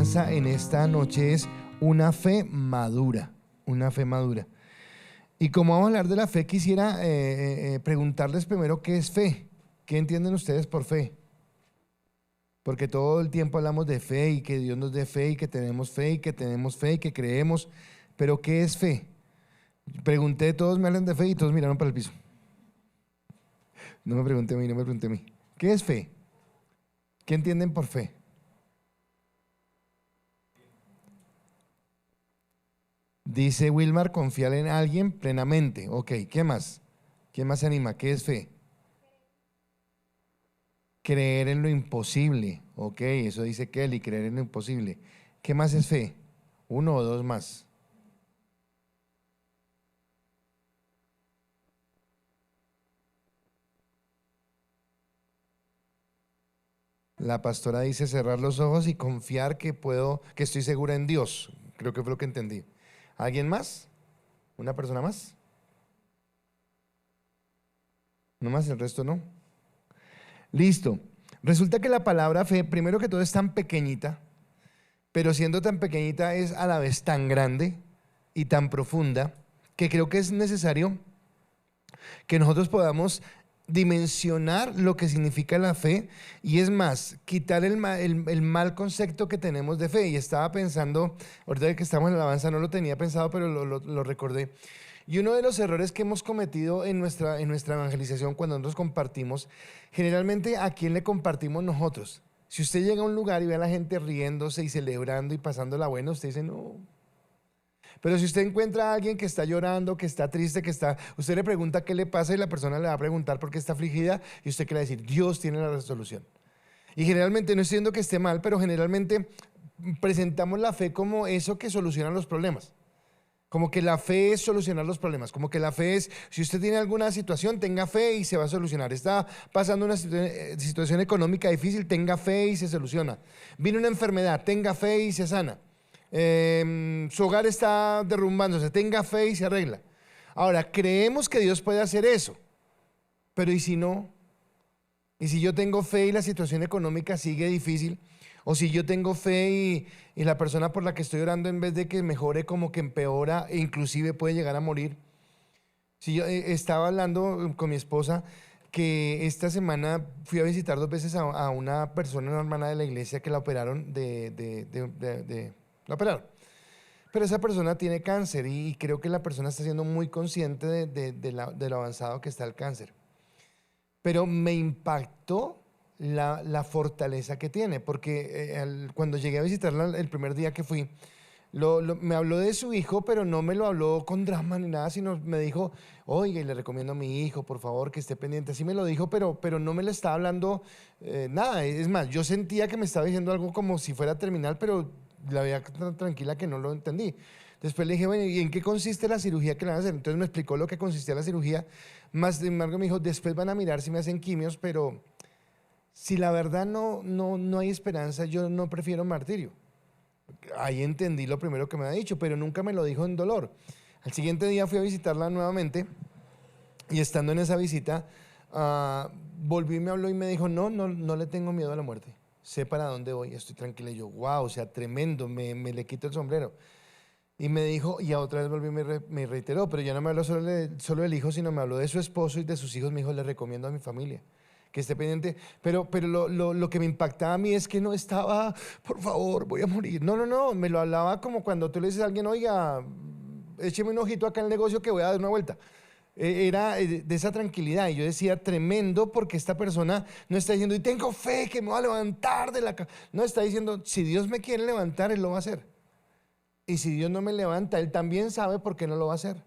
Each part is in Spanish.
enseñanza en esta noche es una fe madura, una fe madura. Y como vamos a hablar de la fe, quisiera preguntarles primero qué es fe. ¿Qué entienden ustedes por fe? Porque todo el tiempo hablamos de fe y que Dios nos dé fe y que tenemos fe y que tenemos fe y que creemos, pero ¿qué es fe? Pregunté, todos me hablan de fe y todos miraron para el piso. No me pregunté a mí, no me pregunté a mí. ¿Qué es fe? ¿Qué entienden por fe? Dice Wilmar, confiar en alguien plenamente. Ok, ¿qué más? ¿Quién más se anima? ¿Qué es fe? Creer en lo imposible. Ok, eso dice Kelly, creer en lo imposible. ¿Qué más es fe? ¿Uno o dos más? La pastora dice cerrar los ojos y confiar que puedo, que estoy segura en Dios. Creo que fue lo que entendí. ¿Alguien más? ¿Una persona más? ¿No más? ¿El resto no? Listo. Resulta que la palabra fe, primero que todo, es tan pequeñita, pero siendo tan pequeñita es a la vez tan grande y tan profunda que creo que es necesario que nosotros podamos dimensionar lo que significa la fe y es más, quitar el mal concepto que tenemos de fe. Y estaba pensando, ahorita que estamos en la alabanza no lo tenía pensado, pero lo recordé. Y uno de los errores que hemos cometido en nuestra evangelización cuando nosotros compartimos, generalmente ¿a quién le compartimos nosotros? Si usted llega a un lugar y ve a la gente riéndose y celebrando y pasándola bueno, usted dice no. Pero si usted encuentra a alguien que está llorando, que está triste, usted le pregunta qué le pasa y la persona le va a preguntar por qué está afligida y usted qué le va a decir, Dios tiene la resolución. Y generalmente, no estoy diciendo que esté mal, pero generalmente presentamos la fe como eso que soluciona los problemas. Como que la fe es solucionar los problemas, como que la fe es, si usted tiene alguna situación, tenga fe y se va a solucionar. Está pasando una situación económica difícil, tenga fe y se soluciona. Vino una enfermedad, tenga fe y se sana. Su hogar está derrumbándose, tenga fe y se arregla. Ahora, creemos que Dios puede hacer eso, pero ¿y si no? ¿Y si yo tengo fe y la situación económica sigue difícil? O si yo tengo fe y la persona por la que estoy orando, en vez de que mejore, como que empeora e inclusive puede llegar a morir. Si yo estaba hablando con mi esposa que esta semana fui a visitar 2 veces a una persona, una hermana de la iglesia que la operaron la operaron. Pero esa persona tiene cáncer y creo que la persona está siendo muy consciente de lo avanzado que está el cáncer. Pero me impactó la fortaleza que tiene, porque cuando llegué a visitarla el primer día que fui, me habló de su hijo, pero no me lo habló con drama ni nada, sino me dijo, oiga, y le recomiendo a mi hijo, por favor, que esté pendiente. Así me lo dijo, pero no me le estaba hablando nada. Es más, yo sentía que me estaba diciendo algo como si fuera terminal, pero la veía tan tranquila que no lo entendí. Después le dije, bueno, ¿y en qué consiste la cirugía que le van a hacer? Entonces me explicó lo que consistía la cirugía. Más sin embargo me dijo, después van a mirar si me hacen quimios, pero si la verdad no hay esperanza, yo no prefiero martirio. Ahí entendí lo primero que me había dicho, pero nunca me lo dijo en dolor. Al siguiente día fui a visitarla nuevamente y estando en esa visita, volvió y me habló y me dijo, no le tengo miedo a la muerte. Sé para dónde voy, estoy tranquila. Y yo, wow, o sea, tremendo, me le quito el sombrero. Y me dijo, y a otra vez volvió y me reiteró, pero ya no me habló solo del hijo, sino me habló de su esposo y de sus hijos. Me dijo, le recomiendo a mi familia que esté pendiente. Pero lo que me impactaba a mí es que no estaba, por favor, voy a morir. No, me lo hablaba como cuando tú le dices a alguien, oiga, écheme un ojito acá en el negocio que voy a dar una vuelta. Era de esa tranquilidad y yo decía, tremendo, porque esta persona no está diciendo, y tengo fe que me va a levantar de la cama. No, está diciendo, si Dios me quiere levantar, Él lo va a hacer. Y si Dios no me levanta, Él también sabe por qué no lo va a hacer.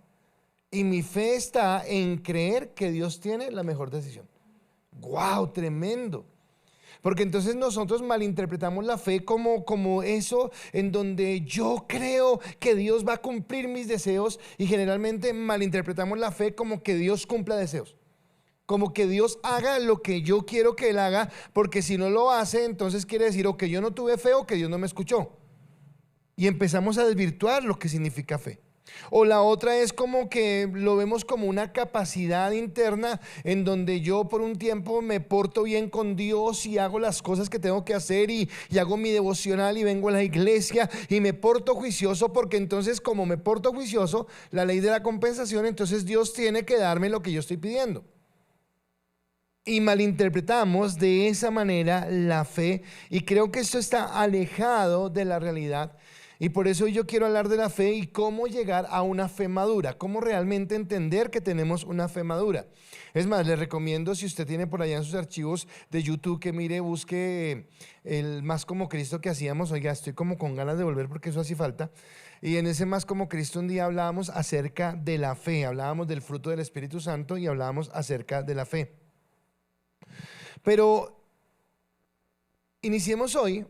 Y mi fe está en creer que Dios tiene la mejor decisión. ¡Wow! Tremendo. Porque entonces nosotros malinterpretamos la fe como eso en donde yo creo que Dios va a cumplir mis deseos, y generalmente malinterpretamos la fe como que Dios cumpla deseos. Como que Dios haga lo que yo quiero que Él haga, porque si no lo hace, entonces quiere decir o que yo no tuve fe o que Dios no me escuchó. Y empezamos a desvirtuar lo que significa fe. O la otra es como que lo vemos como una capacidad interna en donde yo por un tiempo me porto bien con Dios y hago las cosas que tengo que hacer y hago mi devocional y vengo a la iglesia y me porto juicioso, porque entonces como me porto juicioso, la ley de la compensación, entonces Dios tiene que darme lo que yo estoy pidiendo. Y malinterpretamos de esa manera la fe, y creo que esto está alejado de la realidad. Y por eso yo quiero hablar de la fe y cómo llegar a una fe madura, cómo realmente entender que tenemos una fe madura. Es más, les recomiendo, si usted tiene por allá en sus archivos de YouTube, que mire, busque el Más como Cristo que hacíamos. Oiga, estoy como con ganas de volver porque eso hace falta. Y en ese Más como Cristo un día hablábamos acerca de la fe, hablábamos del fruto del Espíritu Santo y hablábamos acerca de la fe. Pero iniciemos hoy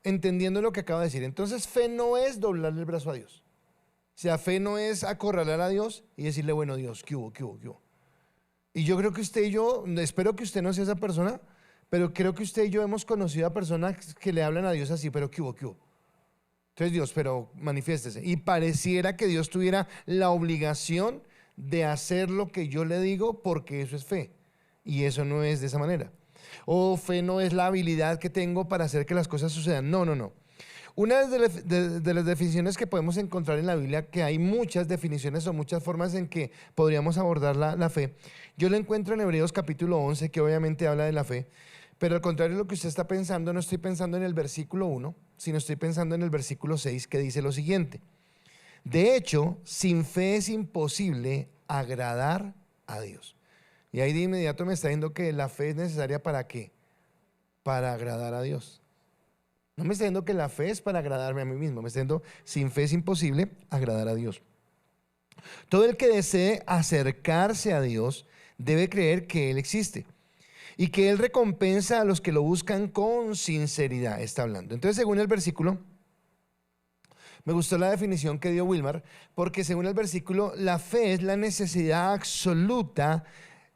entendiendo lo que acabo de decir. Entonces, fe no es doblarle el brazo a Dios. O sea, fe no es acorralar a Dios y decirle, bueno, Dios, ¿qué hubo, qué hubo, qué hubo? Y yo creo que usted y yo, espero que usted no sea esa persona, pero creo que usted y yo hemos conocido a personas que le hablan a Dios así, pero ¿qué hubo, qué hubo? Entonces, Dios, pero manifiéstese. Y pareciera que Dios tuviera la obligación de hacer lo que yo le digo, porque eso es fe. Y eso no es de esa manera. O fe no es la habilidad que tengo para hacer que las cosas sucedan. No, no, no. Una de las definiciones que podemos encontrar en la Biblia, que hay muchas definiciones o muchas formas en que podríamos abordar la fe, yo la encuentro en Hebreos capítulo 11, que obviamente habla de la fe, pero al contrario de lo que usted está pensando, no estoy pensando en el versículo 1, sino estoy pensando en el versículo 6, que dice lo siguiente: de hecho, sin fe es imposible agradar a Dios. Y ahí de inmediato me está diciendo que la fe es necesaria ¿para qué? Para agradar a Dios. No me está diciendo que la fe es para agradarme a mí mismo. Me está diciendo, sin fe es imposible agradar a Dios. Todo el que desee acercarse a Dios debe creer que Él existe y que Él recompensa a los que lo buscan con sinceridad. Está hablando. Entonces, según el versículo, me gustó la definición que dio Wilmar, porque según el versículo, la fe es la necesidad absoluta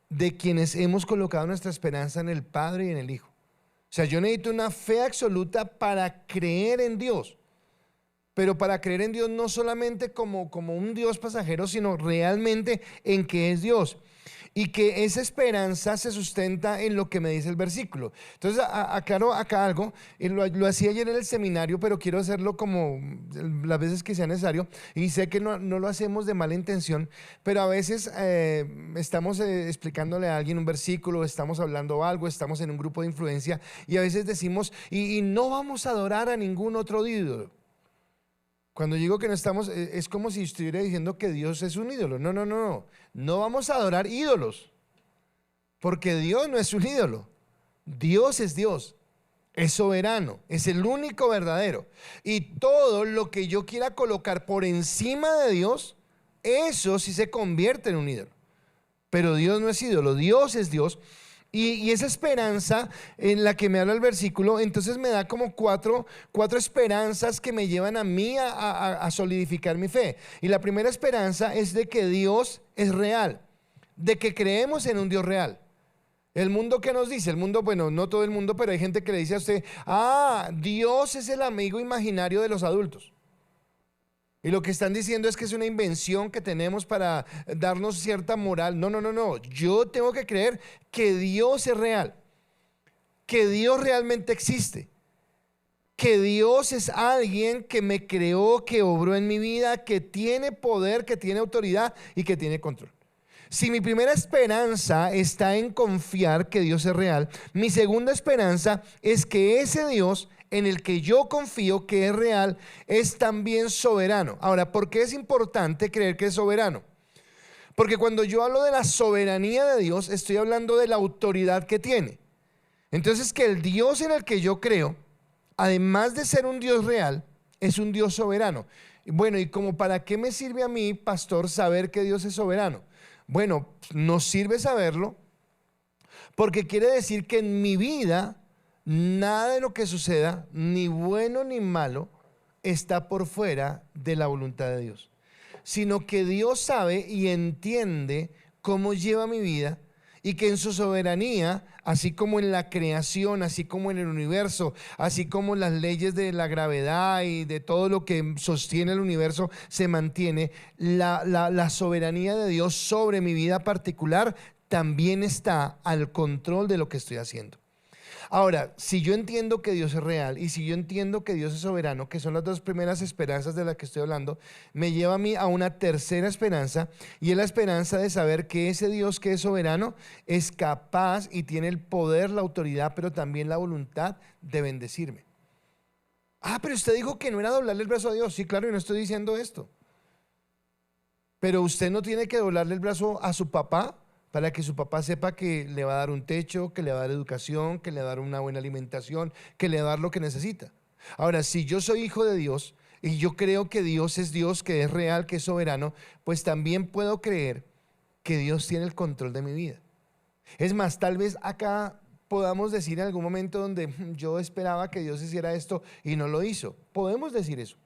de quienes hemos colocado nuestra esperanza en el Padre y en el Hijo. O sea, yo necesito una fe absoluta para creer en Dios, pero para creer en Dios no solamente como un Dios pasajero, sino realmente en que es Dios. Y que esa esperanza se sustenta en lo que me dice el versículo. Entonces, aclaro acá algo, lo hacía ayer en el seminario, pero quiero hacerlo como las veces que sea necesario, y sé que no lo hacemos de mala intención, pero a veces estamos explicándole a alguien un versículo, estamos hablando algo, estamos en un grupo de influencia, y a veces decimos, y no vamos a adorar a ningún otro ídolo. Cuando digo que no estamos, es como si estuviera diciendo que Dios es un ídolo. No, no, no, no. No vamos a adorar ídolos, porque Dios no es un ídolo. Dios es Dios, es soberano, es el único verdadero. Y todo lo que yo quiera colocar por encima de Dios, eso sí se convierte en un ídolo. Pero Dios no es ídolo, Dios es Dios. Y esa esperanza en la que me habla el versículo, entonces me da como cuatro esperanzas que me llevan a mí a solidificar mi fe. Y la primera esperanza es de que Dios es real, de que creemos en un Dios real. El mundo, ¿qué nos dice? El mundo, bueno, no todo el mundo, pero hay gente que le dice a usted, Dios es el amigo imaginario de los adultos. Y lo que están diciendo es que es una invención que tenemos para darnos cierta moral. No, no, no, no. Yo tengo que creer que Dios es real, que Dios realmente existe, que Dios es alguien que me creó, que obró en mi vida, que tiene poder, que tiene autoridad y que tiene control. Si mi primera esperanza está en confiar que Dios es real, mi segunda esperanza es que ese Dios en el que yo confío que es real, es también soberano. Ahora, ¿por qué es importante creer que es soberano? Porque cuando yo hablo de la soberanía de Dios, estoy hablando de la autoridad que tiene. Entonces, que el Dios en el que yo creo, además de ser un Dios real, es un Dios soberano. Bueno, ¿y como para qué me sirve a mí, pastor, saber que Dios es soberano? Bueno, nos sirve saberlo porque quiere decir que en mi vida nada de lo que suceda, ni bueno ni malo, está por fuera de la voluntad de Dios, sino que Dios sabe y entiende cómo lleva mi vida y que en su soberanía, así como en la creación, así como en el universo, así como las leyes de la gravedad y de todo lo que sostiene el universo se mantiene, la soberanía de Dios sobre mi vida particular también está al control de lo que estoy haciendo. Ahora, si yo entiendo que Dios es real y si yo entiendo que Dios es soberano, que son las dos primeras esperanzas de las que estoy hablando, me lleva a mí a una tercera esperanza, y es la esperanza de saber que ese Dios que es soberano es capaz y tiene el poder, la autoridad, pero también la voluntad de bendecirme. Ah, pero usted dijo que no era doblarle el brazo a Dios. Sí, claro, y no estoy diciendo esto. Pero usted no tiene que doblarle el brazo a su papá para que su papá sepa que le va a dar un techo, que le va a dar educación, que le va a dar una buena alimentación, que le va a dar lo que necesita. Ahora, si yo soy hijo de Dios y yo creo que Dios, que es real, que es soberano, pues también puedo creer que Dios tiene el control de mi vida. Es más, tal vez acá podamos decir en algún momento donde yo esperaba que Dios hiciera esto y no lo hizo. Podemos decir eso.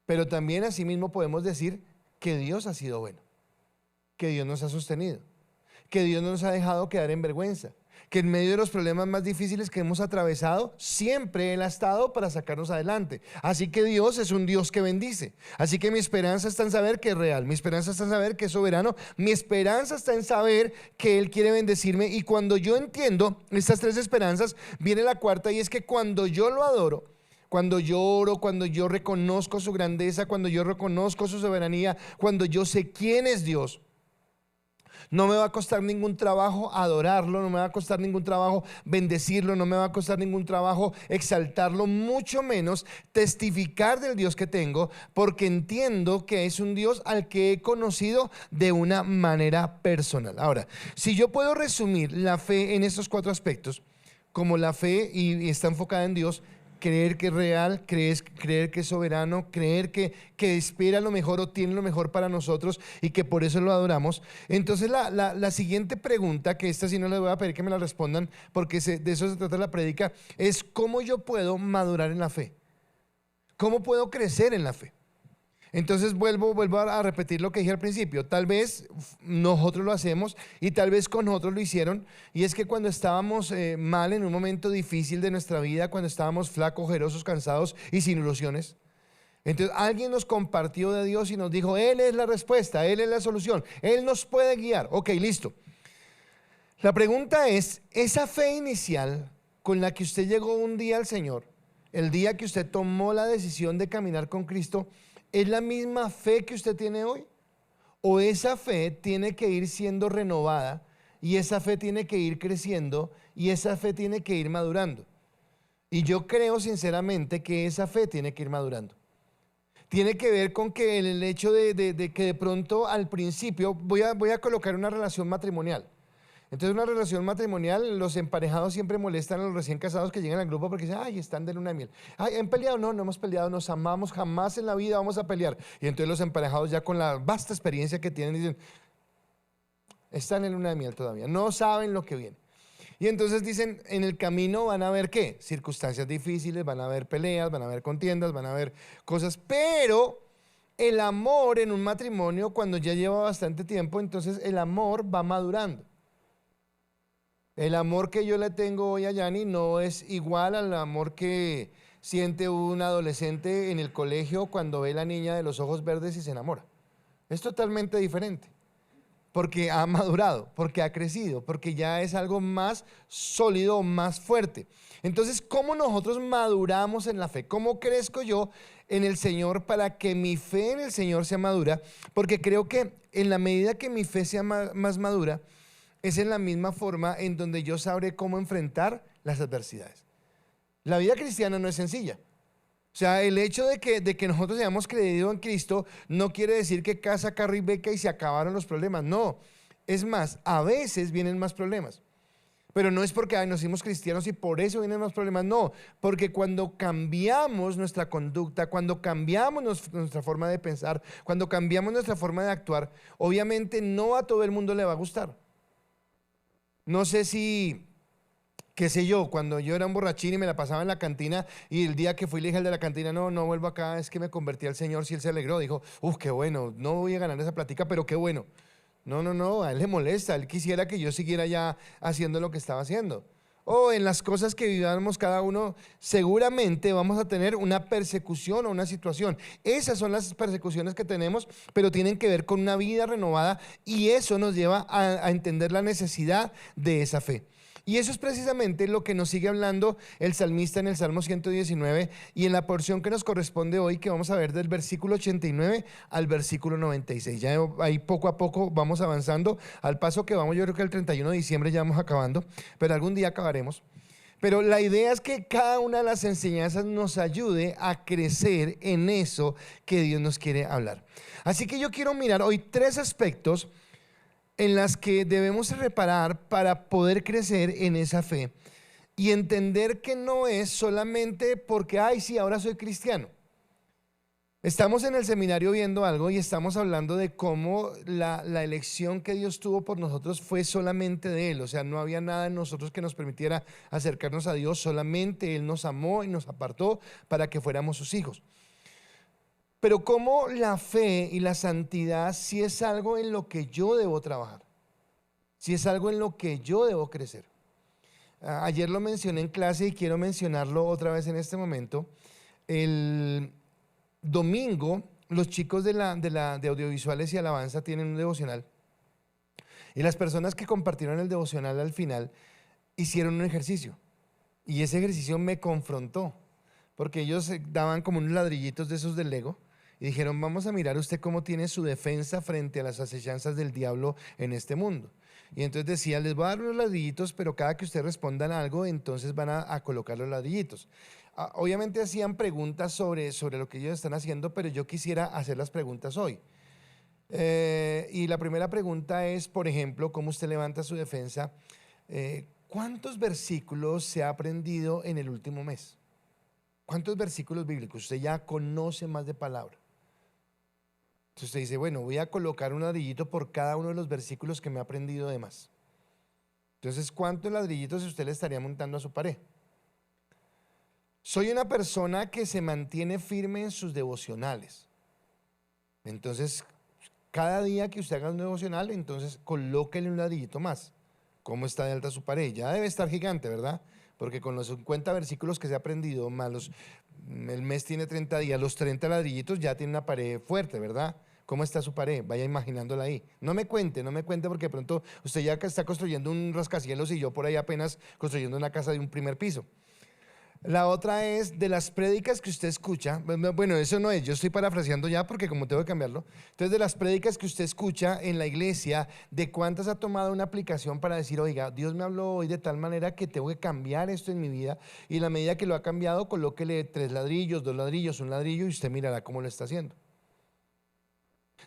Pero también asimismo podemos decir que Dios ha sido bueno, que Dios nos ha sostenido, que Dios no nos ha dejado quedar en vergüenza, que en medio de los problemas más difíciles que hemos atravesado, siempre Él ha estado para sacarnos adelante. Así que Dios es un Dios que bendice. Así que mi esperanza está en saber que es real, mi esperanza está en saber que es soberano, mi esperanza está en saber que Él quiere bendecirme. Y cuando yo entiendo estas tres esperanzas, viene la cuarta, y es que cuando yo lo adoro, cuando yo oro, cuando yo reconozco su grandeza, cuando yo reconozco su soberanía, cuando yo sé quién es Dios, no me va a costar ningún trabajo adorarlo, no me va a costar ningún trabajo bendecirlo, no me va a costar ningún trabajo exaltarlo, mucho menos testificar del Dios que tengo, porque entiendo que es un Dios al que he conocido de una manera personal. Ahora, si yo puedo resumir la fe en estos cuatro aspectos, como la fe y está enfocada en Dios, creer que es real, creer que es soberano, creer que espera lo mejor o tiene lo mejor para nosotros y que por eso lo adoramos. Entonces la siguiente pregunta, que esta sí no les voy a pedir que me la respondan porque de eso se trata la prédica, es ¿cómo yo puedo madurar en la fe? ¿Cómo puedo crecer en la fe? Entonces vuelvo a repetir lo que dije al principio. Tal vez nosotros lo hacemos y tal vez con nosotros lo hicieron, y es que cuando estábamos mal en un momento difícil de nuestra vida, cuando estábamos flacos, ojerosos, cansados y sin ilusiones, entonces alguien nos compartió de Dios y nos dijo: Él es la respuesta, Él es la solución, Él nos puede guiar. Ok, listo. La pregunta es, esa fe inicial con la que usted llegó un día al Señor, el día que usted tomó la decisión de caminar con Cristo, ¿es la misma fe que usted tiene hoy? ¿O esa fe tiene que ir siendo renovada y esa fe tiene que ir creciendo y esa fe tiene que ir madurando? Y yo creo sinceramente que esa fe tiene que ir madurando. Tiene que ver con que el hecho de que de pronto al principio, voy a colocar una relación matrimonial. Entonces, una relación matrimonial, los emparejados siempre molestan a los recién casados que llegan al grupo porque dicen: ay, están de luna de miel. Ay, ¿han peleado? No, no hemos peleado, nos amamos, jamás en la vida vamos a pelear. Y entonces los emparejados, ya con la vasta experiencia que tienen, dicen: están en luna de miel todavía, no saben lo que viene. Y entonces dicen, en el camino van a haber ¿qué? Circunstancias difíciles, van a haber peleas, van a haber contiendas, van a haber cosas, pero el amor en un matrimonio, cuando ya lleva bastante tiempo, entonces el amor va madurando. El amor que yo le tengo hoy a Yani no es igual al amor que siente un adolescente en el colegio cuando ve a la niña de los ojos verdes y se enamora. Es totalmente diferente, porque ha madurado, porque ha crecido, porque ya es algo más sólido, más fuerte. Entonces, ¿cómo nosotros maduramos en la fe? ¿Cómo crezco yo en el Señor para que mi fe en el Señor sea madura? Porque creo que en la medida que mi fe sea más madura, es en la misma forma en donde yo sabré cómo enfrentar las adversidades. La vida cristiana no es sencilla. O sea, el hecho de que nosotros hayamos creído en Cristo no quiere decir que casa, carro y beca y se acabaron los problemas. No, es más, a veces vienen más problemas. Pero no es porque nos hicimos cristianos y por eso vienen más problemas. No, porque cuando cambiamos nuestra conducta, cuando cambiamos nuestra forma de pensar, cuando cambiamos nuestra forma de actuar, obviamente no a todo el mundo le va a gustar. No sé si, qué sé yo, cuando yo era un borrachín y me la pasaba en la cantina y el día que fui le dije al de la cantina: no vuelvo acá, es que me convertí al Señor. Si él se alegró, dijo: qué bueno, no voy a ganar esa plática, pero qué bueno. No, a él le molesta, él quisiera que yo siguiera ya haciendo lo que estaba haciendo. O en las cosas que vivamos cada uno, seguramente vamos a tener una persecución o una situación. Esas son las persecuciones que tenemos, pero tienen que ver con una vida renovada y eso nos lleva a entender la necesidad de esa fe. Y eso es precisamente lo que nos sigue hablando el salmista en el Salmo 119 y en la porción que nos corresponde hoy, que vamos a ver del versículo 89 al versículo 96. Ya ahí poco a poco vamos avanzando. Al paso que vamos, yo creo que el 31 de diciembre ya vamos acabando, pero algún día acabaremos. Pero la idea es que cada una de las enseñanzas nos ayude a crecer en eso que Dios nos quiere hablar. Así que yo quiero mirar hoy tres aspectos en las que debemos reparar para poder crecer en esa fe y entender que no es solamente porque, ay, sí, ahora soy cristiano. Estamos en el seminario viendo algo y estamos hablando de cómo la elección que Dios tuvo por nosotros fue solamente de Él. O sea, no había nada en nosotros que nos permitiera acercarnos a Dios, solamente Él nos amó y nos apartó para que fuéramos sus hijos. Pero cómo la fe y la santidad sí es algo en lo que yo debo trabajar, si es algo en lo que yo debo crecer. Ayer lo mencioné en clase y quiero mencionarlo otra vez en este momento. El domingo los chicos de audiovisuales y alabanza tienen un devocional y las personas que compartieron el devocional al final hicieron un ejercicio y ese ejercicio me confrontó porque ellos daban como unos ladrillitos de esos del Lego. Y dijeron, vamos a mirar usted cómo tiene su defensa frente a las acechanzas del diablo en este mundo. Y entonces decía, les voy a dar unos ladrillitos, pero cada que ustedes respondan algo, entonces van a colocar los ladrillitos. Obviamente hacían preguntas sobre lo que ellos están haciendo, pero yo quisiera hacer las preguntas hoy. Y la primera pregunta es, por ejemplo, ¿cómo usted levanta su defensa? ¿Cuántos versículos se ha aprendido en el último mes? ¿Cuántos versículos bíblicos? Usted ya conoce más de palabra. Entonces usted dice, bueno, voy a colocar un ladrillito por cada uno de los versículos que me he aprendido de más. Entonces, ¿cuántos ladrillitos usted le estaría montando a su pared? Soy una persona que se mantiene firme en sus devocionales. Entonces, cada día que usted haga un devocional, entonces colóquele un ladrillito más. ¿Cómo está de alta su pared? Ya debe estar gigante, ¿verdad? Porque con los 50 versículos que se ha aprendido, más el mes tiene 30 días, los 30 ladrillitos ya tiene una pared fuerte, ¿verdad? ¿Cómo está su pared? Vaya imaginándola ahí. No me cuente porque de pronto usted ya está construyendo un rascacielos y yo por ahí apenas construyendo una casa de un primer piso. La otra es de las prédicas que usted escucha. Bueno, eso no es, yo estoy parafraseando ya porque como tengo que cambiarlo. Entonces, de las prédicas que usted escucha en la iglesia, ¿de cuántas ha tomado una aplicación para decir, oiga, Dios me habló hoy de tal manera que tengo que cambiar esto en mi vida? Y en la medida que lo ha cambiado, colóquele 3 ladrillos, 2 ladrillos, 1 ladrillo y usted mirará cómo lo está haciendo.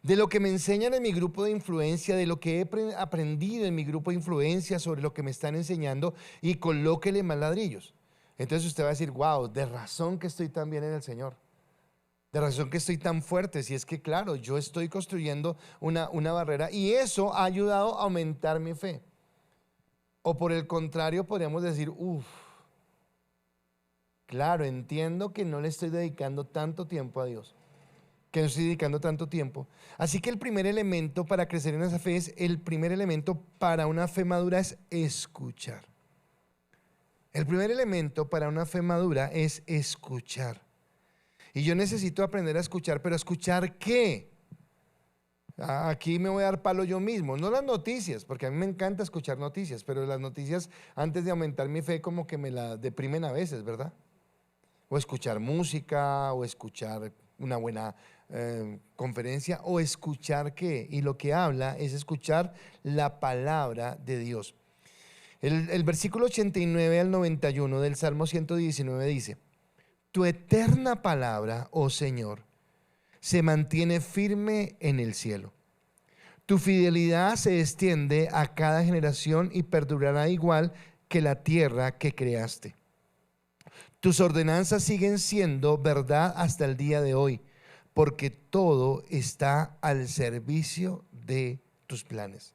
De lo que me enseñan en mi grupo de influencia, de lo que he aprendido en mi grupo de influencia sobre lo que me están enseñando y colóquele más ladrillos. Entonces usted va a decir, wow, de razón que estoy tan bien en el Señor. De razón que estoy tan fuerte. Si es que, claro, yo estoy construyendo una barrera y eso ha ayudado a aumentar mi fe. O por el contrario, podríamos decir, claro, entiendo que no le estoy dedicando tanto tiempo a Dios. Que no estoy dedicando tanto tiempo. Así que el primer elemento para crecer en esa fe el primer elemento para una fe madura es escuchar. El primer elemento para una fe madura es escuchar. Y yo necesito aprender a escuchar, pero ¿escuchar qué? Aquí me voy a dar palo yo mismo, no las noticias, porque a mí me encanta escuchar noticias, pero las noticias antes de aumentar mi fe como que me la deprimen a veces, ¿verdad? O escuchar música, o escuchar una buena conferencia, o escuchar qué. Y lo que habla es escuchar la palabra de Dios. El versículo 89 al 91 del Salmo 119 dice, tu eterna palabra, oh Señor, se mantiene firme en el cielo. Tu fidelidad se extiende a cada generación y perdurará igual que la tierra que creaste. Tus ordenanzas siguen siendo verdad hasta el día de hoy, porque todo está al servicio de tus planes.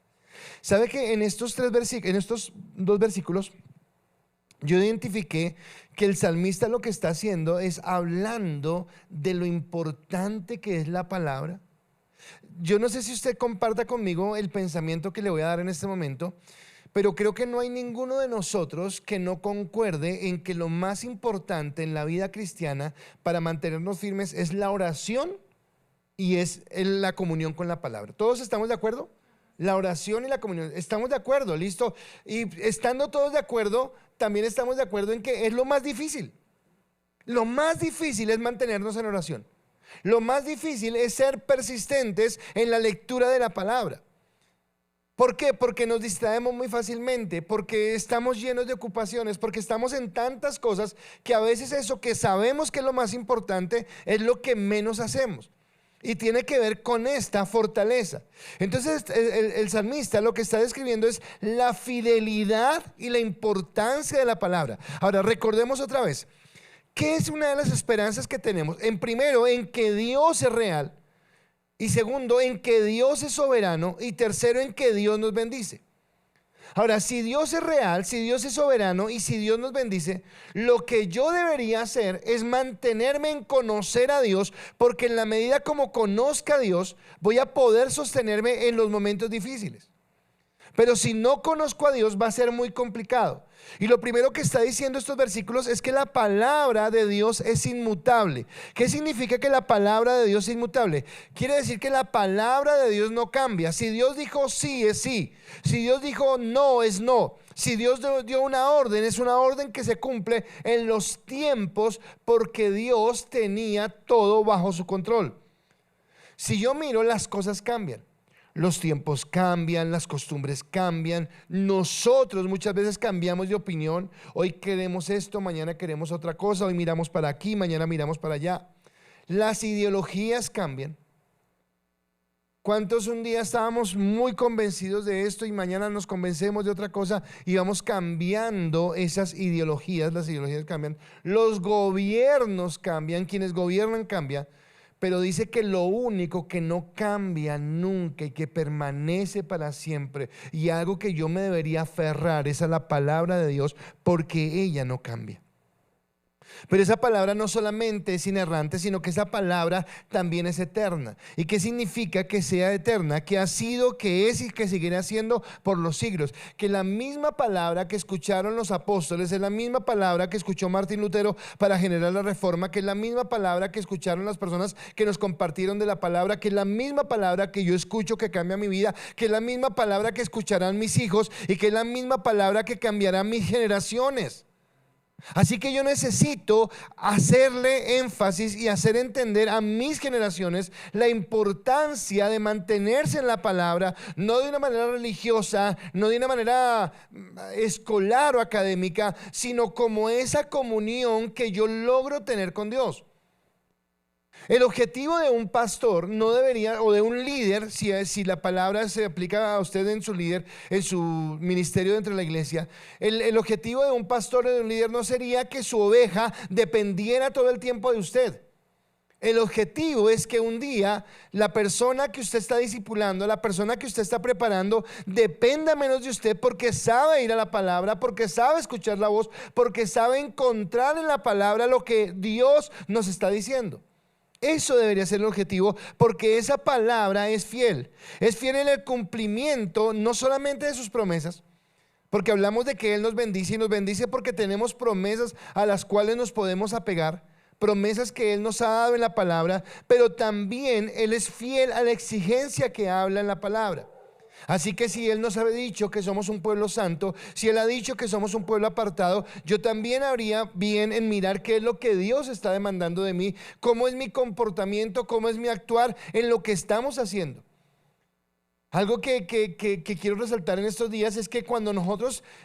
¿Sabe que en estos dos versículos yo identifiqué que el salmista lo que está haciendo es hablando de lo importante que es la palabra, Yo no sé si usted comparta conmigo el pensamiento que le voy a dar en este momento, pero creo que no hay ninguno de nosotros que no concuerde en que lo más importante en la vida cristiana para mantenernos firmes es la oración y es la comunión con la palabra. ¿Todos estamos de acuerdo? La oración y la comunión. Estamos de acuerdo, listo. Y estando todos de acuerdo, también estamos de acuerdo en que es lo más difícil. Lo más difícil es mantenernos en oración. Lo más difícil es ser persistentes en la lectura de la palabra. ¿Por qué? Porque nos distraemos muy fácilmente, porque estamos llenos de ocupaciones, porque estamos en tantas cosas que a veces eso que sabemos que es lo más importante es lo que menos hacemos. Y tiene que ver con esta fortaleza. Entonces el salmista lo que está describiendo es la fidelidad y la importancia de la palabra. Ahora recordemos otra vez, ¿qué es una de las esperanzas que tenemos? En primero, en que Dios es real. Y segundo, en que Dios es soberano. Y tercero, en que Dios nos bendice. Ahora, si Dios es real, si Dios es soberano y si Dios nos bendice, lo que yo debería hacer es mantenerme en conocer a Dios, porque en la medida como conozca a Dios, voy a poder sostenerme en los momentos difíciles. Pero si no conozco a Dios va a ser muy complicado. Y lo primero que está diciendo estos versículos es que la palabra de Dios es inmutable. ¿Qué significa que la palabra de Dios es inmutable? Quiere decir que la palabra de Dios no cambia. Si Dios dijo sí, es sí. Si Dios dijo no, es no. Si Dios dio una orden, es una orden que se cumple en los tiempos, porque Dios tenía todo bajo su control. Si yo miro, las cosas cambian. Los tiempos cambian, las costumbres cambian. Nosotros muchas veces cambiamos de opinión. Hoy queremos esto, mañana queremos otra cosa. Hoy miramos para aquí, mañana miramos para allá. Las ideologías cambian. ¿Cuántos un día estábamos muy convencidos de esto y mañana nos convencemos de otra cosa y vamos cambiando esas ideologías? Las ideologías cambian. Los gobiernos cambian, quienes gobiernan cambian. Pero dice que lo único que no cambia nunca y que permanece para siempre, y algo que yo me debería aferrar, es a la palabra de Dios, porque ella no cambia. Pero esa palabra no solamente es inerrante, sino que esa palabra también es eterna. ¿Y qué significa que sea eterna? Que ha sido, que es y que seguirá siendo por los siglos. Que la misma palabra que escucharon los apóstoles es la misma palabra que escuchó Martín Lutero para generar la reforma, que es la misma palabra que escucharon las personas que nos compartieron de la palabra, que es la misma palabra que yo escucho que cambia mi vida, que es la misma palabra que escucharán mis hijos y que es la misma palabra que cambiará mis generaciones. Así que yo necesito hacerle énfasis y hacer entender a mis generaciones la importancia de mantenerse en la palabra, no de una manera religiosa, no de una manera escolar o académica, sino como esa comunión que yo logro tener con Dios. El objetivo de un pastor no debería, o de un líder, si la palabra se aplica a usted en su líder, en su ministerio dentro de la iglesia, el objetivo de un pastor o de un líder no sería que su oveja dependiera todo el tiempo de usted. El objetivo es que un día la persona que usted está discipulando, la persona que usted está preparando, dependa menos de usted, porque sabe ir a la palabra, porque sabe escuchar la voz, porque sabe encontrar en la palabra lo que Dios nos está diciendo. Eso debería ser el objetivo, porque esa palabra es fiel en el cumplimiento no solamente de sus promesas, porque hablamos de que Él nos bendice, y nos bendice porque tenemos promesas a las cuales nos podemos apegar, promesas que Él nos ha dado en la palabra, pero también Él es fiel a la exigencia que habla en la palabra. Así que si Él nos ha dicho que somos un pueblo santo, si Él ha dicho que somos un pueblo apartado, yo también haría bien en mirar qué es lo que Dios está demandando de mí, cómo es mi comportamiento, cómo es mi actuar en lo que estamos haciendo. Algo que quiero resaltar en estos días es que cuando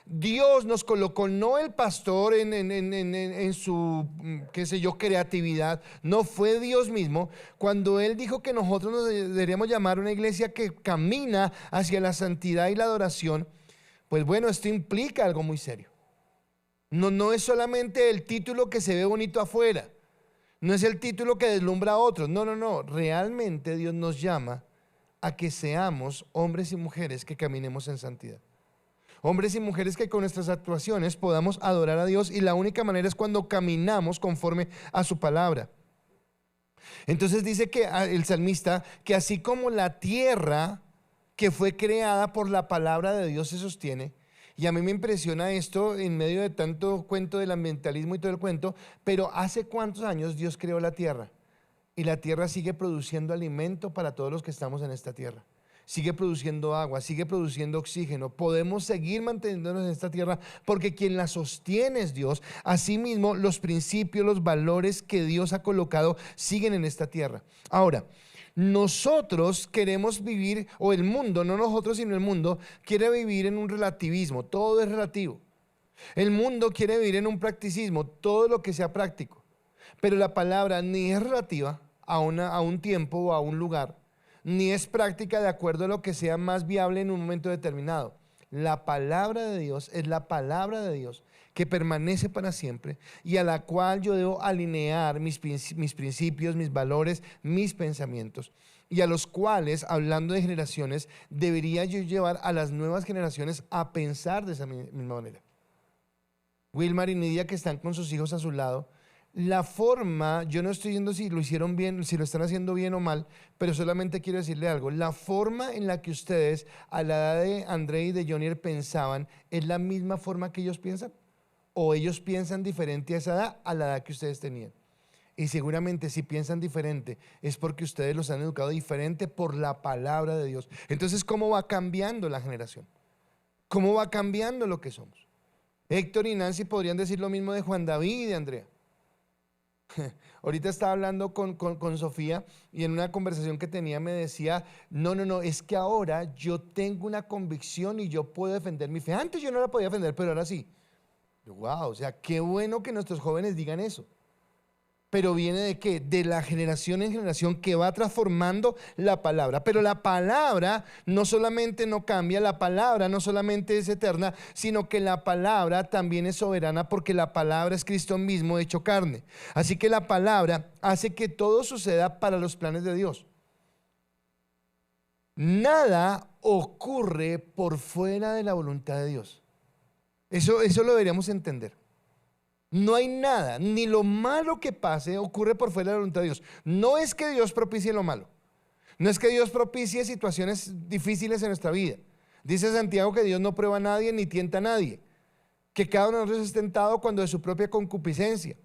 Dios nos colocó, no el pastor en su, qué sé yo, creatividad, no fue Dios mismo, cuando Él dijo que nosotros nos deberíamos llamar una iglesia que camina hacia la santidad y la adoración, pues bueno, esto implica algo muy serio. No es solamente el título que se ve bonito afuera, no es el título que deslumbra a otros, no, realmente Dios nos llama a que seamos hombres y mujeres que caminemos en santidad. Hombres y mujeres que con nuestras actuaciones podamos adorar a Dios, y la única manera es cuando caminamos conforme a su palabra. Entonces dice que el salmista, que así como la tierra que fue creada por la palabra de Dios se sostiene, y a mí me impresiona esto en medio de tanto cuento del ambientalismo y todo el cuento, pero ¿hace cuántos años Dios creó la tierra? Y la tierra sigue produciendo alimento para todos los que estamos en esta tierra. Sigue produciendo agua, sigue produciendo oxígeno. Podemos seguir manteniéndonos en esta tierra porque quien la sostiene es Dios. Asimismo, los principios, los valores que Dios ha colocado siguen en esta tierra. Ahora, nosotros queremos vivir, o el mundo, no nosotros sino el mundo, quiere vivir en un relativismo. Todo es relativo. El mundo quiere vivir en un practicismo, todo lo que sea práctico. Pero la palabra ni es relativa a un tiempo o a un lugar, ni es práctica de acuerdo a lo que sea más viable en un momento determinado. La palabra de Dios es la palabra de Dios que permanece para siempre y a la cual yo debo alinear mis principios, mis valores, mis pensamientos, y a los cuales, hablando de generaciones, debería yo llevar a las nuevas generaciones a pensar de esa misma manera. Wilmar y Nidia, que están con sus hijos a su lado, la forma, yo no estoy diciendo si lo hicieron bien, si lo están haciendo bien o mal, pero solamente quiero decirle algo. La forma en la que ustedes a la edad de André y de Jonier pensaban, ¿es la misma forma que ellos piensan? ¿O ellos piensan diferente a esa edad, a la edad que ustedes tenían? Y seguramente si piensan diferente es porque ustedes los han educado diferente por la palabra de Dios. Entonces, ¿cómo va cambiando la generación? ¿Cómo va cambiando lo que somos? Héctor y Nancy podrían decir lo mismo de Juan David y de Andrea. Ahorita estaba hablando con Sofía y en una conversación que tenía me decía, no, es que ahora yo tengo una convicción y yo puedo defender mi fe. Antes yo no la podía defender, pero ahora sí. Wow, o sea, qué bueno que nuestros jóvenes digan eso. Pero viene de qué? De la generación en generación que va transformando la palabra. Pero la palabra no solamente no cambia, la palabra no solamente es eterna, sino que la palabra también es soberana porque la palabra es Cristo mismo hecho carne. Así que la palabra hace que todo suceda para los planes de Dios. Nada ocurre por fuera de la voluntad de Dios. Eso lo deberíamos entender. No hay nada, ni lo malo que pase ocurre por fuera de la voluntad de Dios. No es que Dios propicie lo malo. No es que Dios propicie situaciones difíciles en nuestra vida. Dice Santiago que Dios no prueba a nadie ni tienta a nadie. Que cada uno de nosotros es tentado cuando de su propia concupiscencia.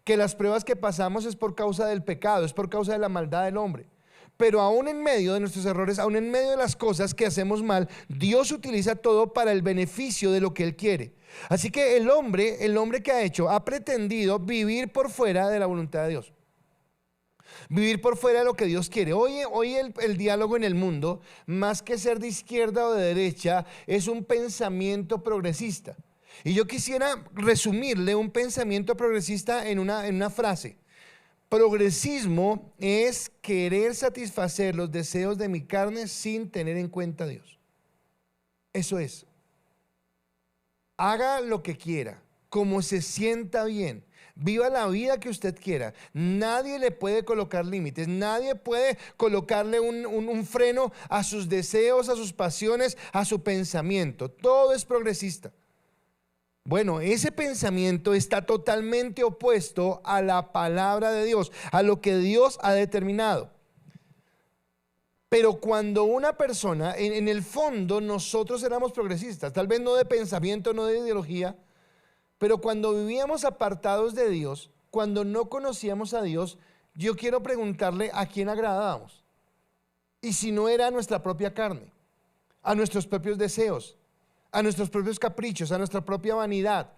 Que las pruebas que pasamos es por causa del pecado, es por causa de la maldad del hombre. Pero aún en medio de nuestros errores, aún en medio de las cosas que hacemos mal, Dios utiliza todo para el beneficio de lo que Él quiere. Así que el hombre que ha pretendido vivir por fuera de la voluntad de Dios. Vivir por fuera de lo que Dios quiere. Hoy el diálogo en el mundo, más que ser de izquierda o de derecha, es un pensamiento progresista. Y yo quisiera resumirle un pensamiento progresista en una frase. Progresismo es querer satisfacer los deseos de mi carne sin tener en cuenta a Dios. Eso es. Haga lo que quiera, como se sienta bien. Viva la vida que usted quiera. Nadie le puede colocar límites. Nadie puede colocarle un freno a sus deseos, a sus pasiones, a su pensamiento. Todo es progresista. Bueno, ese pensamiento está totalmente opuesto a la palabra de Dios, a lo que Dios ha determinado. Pero cuando una persona, en el fondo nosotros éramos progresistas, tal vez no de pensamiento, no de ideología, pero cuando vivíamos apartados de Dios, cuando no conocíamos a Dios, yo quiero preguntarle a quién agradábamos. Y si no era a nuestra propia carne, a nuestros propios deseos, a nuestros propios caprichos, a nuestra propia vanidad.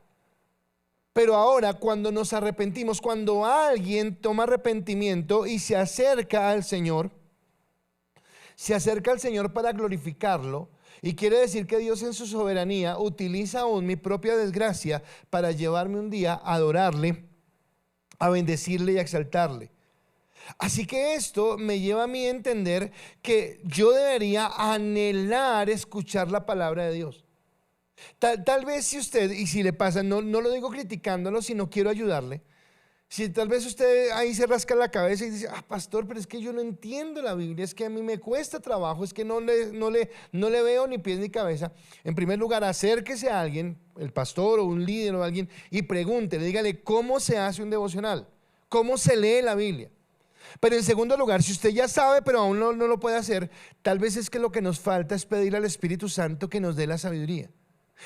Pero ahora cuando nos arrepentimos, cuando alguien toma arrepentimiento y se acerca al Señor para glorificarlo, y quiere decir que Dios en su soberanía utiliza aún mi propia desgracia para llevarme un día a adorarle, a bendecirle y a exaltarle. Así que esto me lleva a mí a entender que yo debería anhelar escuchar la palabra de Dios. Tal vez si usted, y si le pasa, no lo digo criticándolo, sino quiero ayudarle. Si tal vez usted ahí se rasca la cabeza y dice, pastor, pero es que yo no entiendo la Biblia, es que a mí me cuesta trabajo, es que no le veo ni pies ni cabeza. En primer lugar, acérquese a alguien, el pastor o un líder o alguien, y pregúntele, dígale cómo se hace un devocional, cómo se lee la Biblia. Pero en segundo lugar, si usted ya sabe, pero aún no lo puede hacer, tal vez es que lo que nos falta es pedir al Espíritu Santo que nos dé la sabiduría.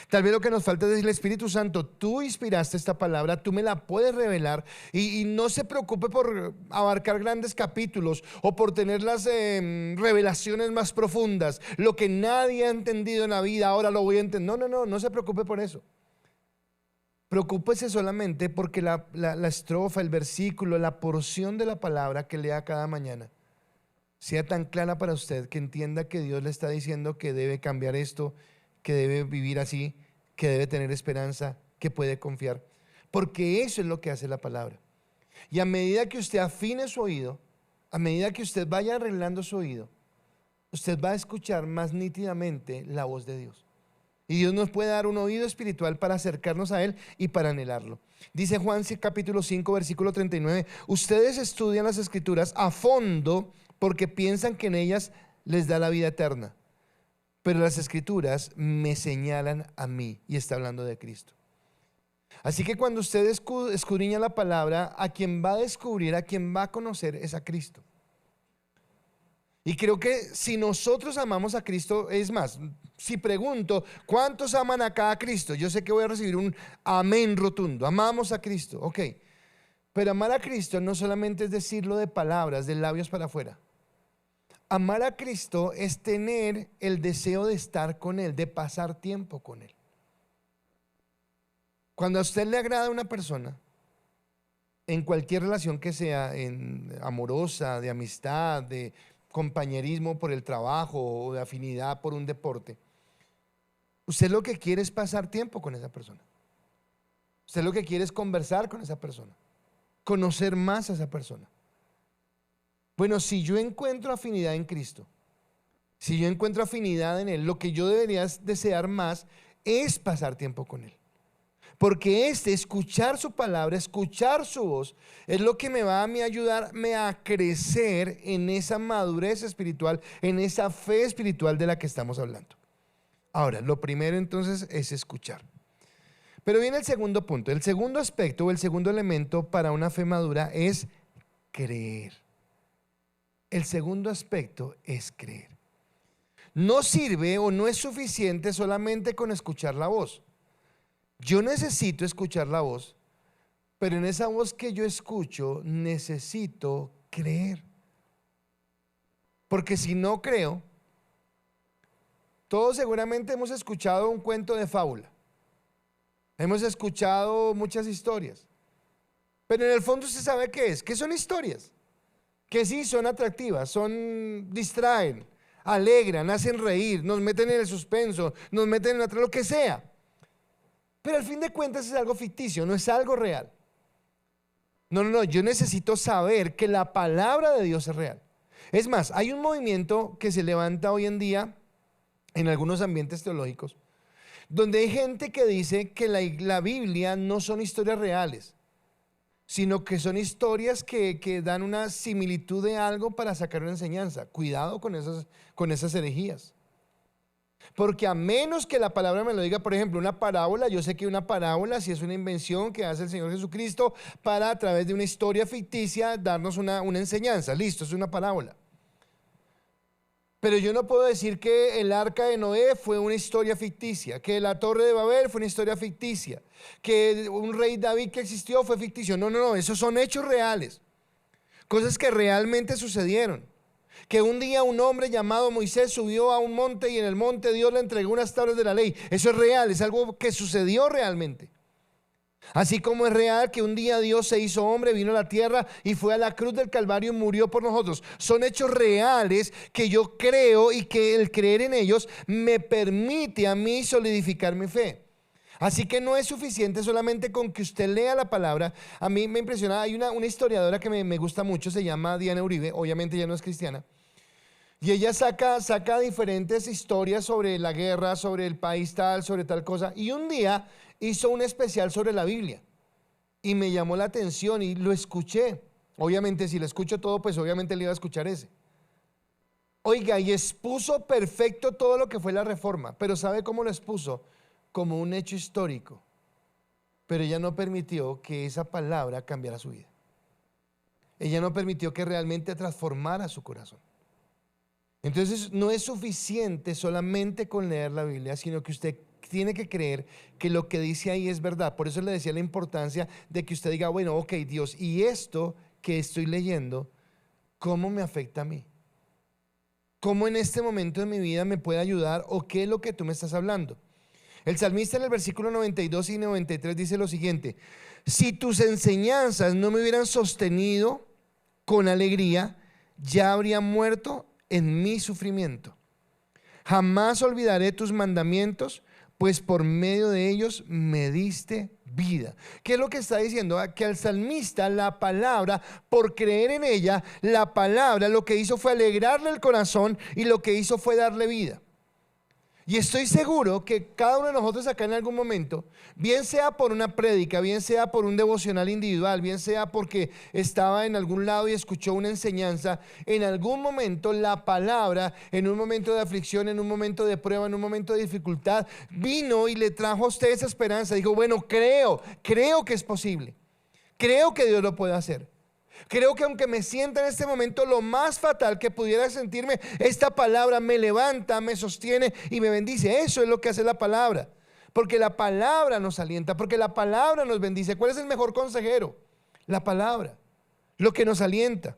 Tal vez lo que nos falta es decirle: Espíritu Santo, tú inspiraste esta palabra, tú me la puedes revelar, y no se preocupe por abarcar grandes capítulos o por tener las revelaciones más profundas. Lo que nadie ha entendido en la vida, ahora lo voy a entender. No se preocupe por eso. Preocúpese solamente porque la estrofa, el versículo, la porción de la palabra que lea cada mañana sea tan clara para usted, que entienda que Dios le está diciendo que debe cambiar esto, que debe vivir así, que debe tener esperanza, que puede confiar. Porque eso es lo que hace la palabra. Y a medida que usted afine su oído, a medida que usted vaya arreglando su oído, usted va a escuchar más nítidamente la voz de Dios. Y Dios nos puede dar un oído espiritual para acercarnos a Él y para anhelarlo. Dice Juan capítulo 5, versículo 39, ustedes estudian las Escrituras a fondo porque piensan que en ellas les da la vida eterna. Pero las Escrituras me señalan a mí, y está hablando de Cristo. Así que cuando usted escudriña la palabra, a quien va a descubrir, a quien va a conocer es a Cristo. Y creo que si nosotros amamos a Cristo, es más, si pregunto, ¿cuántos aman acá a Cristo? Yo sé que voy a recibir un amén rotundo. Amamos a Cristo, ok. Pero amar a Cristo no solamente es decirlo de palabras, de labios para afuera. Amar a Cristo es tener el deseo de estar con Él, de pasar tiempo con Él. Cuando a usted le agrada a una persona, en cualquier relación que sea, amorosa, de amistad, de compañerismo por el trabajo o de afinidad por un deporte, usted lo que quiere es pasar tiempo con esa persona. Usted lo que quiere es conversar con esa persona, conocer más a esa persona. Bueno, si yo encuentro afinidad en Cristo, si yo encuentro afinidad en Él, lo que yo debería desear más es pasar tiempo con Él. Porque escuchar su palabra, escuchar su voz, es lo que me va a ayudarme a crecer en esa madurez espiritual, en esa fe espiritual de la que estamos hablando. Ahora, lo primero entonces es escuchar. Pero viene el segundo punto. El segundo aspecto o el segundo elemento para una fe madura es creer. El segundo aspecto es creer. No sirve o no es suficiente solamente con escuchar la voz. Yo necesito escuchar la voz, pero en esa voz que yo escucho necesito creer. Porque si no creo, todos seguramente hemos escuchado un cuento de fábula. Hemos escuchado muchas historias. Pero en el fondo usted sabe qué es, que son historias. Que sí son atractivas, distraen, alegran, hacen reír, nos meten en el suspenso, nos meten en lo que sea. Pero al fin de cuentas es algo ficticio, no es algo real. No, yo necesito saber que la palabra de Dios es real. Es más, hay un movimiento que se levanta hoy en día en algunos ambientes teológicos, donde hay gente que dice que la Biblia no son historias reales, sino que son historias que dan una similitud de algo para sacar una enseñanza. Cuidado con esas herejías. Porque a menos que la palabra me lo diga, por ejemplo, una parábola, yo sé que una parábola si es una invención que hace el Señor Jesucristo para, a través de una historia ficticia, darnos una enseñanza. Listo, es una parábola. Pero yo no puedo decir que el arca de Noé fue una historia ficticia, que la torre de Babel fue una historia ficticia, que un rey David que existió fue ficticio. No, esos son hechos reales, cosas que realmente sucedieron. Que un día un hombre llamado Moisés subió a un monte y en el monte Dios le entregó unas tablas de la ley. Eso es real, es algo que sucedió realmente. Así como es real que un día Dios se hizo hombre, vino a la tierra y fue a la cruz del Calvario y murió por nosotros. Son hechos reales que yo creo y que el creer en ellos me permite a mí solidificar mi fe. Así que no es suficiente solamente con que usted lea la palabra. A mí me impresiona, hay una historiadora que me gusta mucho, se llama Diana Uribe, obviamente ella no es cristiana. Y ella saca diferentes historias sobre la guerra, sobre el país tal, sobre tal cosa. Y un día hizo un especial sobre la Biblia. Y me llamó la atención y lo escuché. Obviamente si lo escucho todo, pues obviamente le iba a escuchar ese. Oiga, y expuso perfecto todo lo que fue la reforma. Pero ¿sabe cómo lo expuso? Como un hecho histórico. Pero ella no permitió que esa palabra cambiara su vida. Ella no permitió que realmente transformara su corazón. Entonces no es suficiente solamente con leer la Biblia, sino que usted tiene que creer que lo que dice ahí es verdad. Por eso le decía la importancia de que usted diga, bueno, ok, Dios, y esto que estoy leyendo, ¿cómo me afecta a mí? ¿Cómo en este momento de mi vida me puede ayudar o qué es lo que tú me estás hablando? El salmista en el versículo 92 y 93 dice lo siguiente: si tus enseñanzas no me hubieran sostenido con alegría, ya habría muerto en mi sufrimiento. Jamás olvidaré tus mandamientos, pues por medio de ellos me diste vida. ¿Qué es lo que está diciendo? Que al salmista la palabra, por creer en ella, la palabra lo que hizo fue alegrarle el corazón y lo que hizo fue darle vida. Y estoy seguro que cada uno de nosotros acá en algún momento, bien sea por una prédica, bien sea por un devocional individual, bien sea porque estaba en algún lado y escuchó una enseñanza, en algún momento la palabra, en un momento de aflicción, en un momento de prueba, en un momento de dificultad, vino y le trajo a usted esa esperanza. Dijo, bueno, creo que es posible. Creo que Dios lo puede hacer. Creo que aunque me sienta en este momento lo más fatal que pudiera sentirme, esta palabra me levanta, me sostiene y me bendice. Eso es lo que hace la palabra. Porque la palabra nos alienta, porque la palabra nos bendice. ¿Cuál es el mejor consejero? La palabra, lo que nos alienta.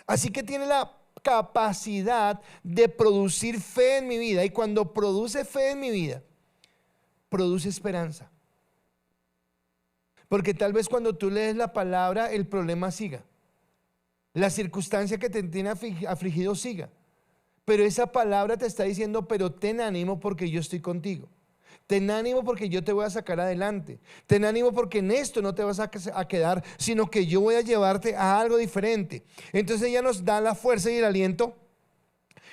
Así que tiene la capacidad de producir fe en mi vida. Y cuando produce fe en mi vida, produce esperanza. Porque tal vez cuando tú lees la palabra, el problema siga. La circunstancia que te tiene afligido siga. Pero esa palabra te está diciendo, pero ten ánimo porque yo estoy contigo. Ten ánimo porque yo te voy a sacar adelante. Ten ánimo porque en esto no te vas a quedar, sino que yo voy a llevarte a algo diferente. Entonces ella nos da la fuerza y el aliento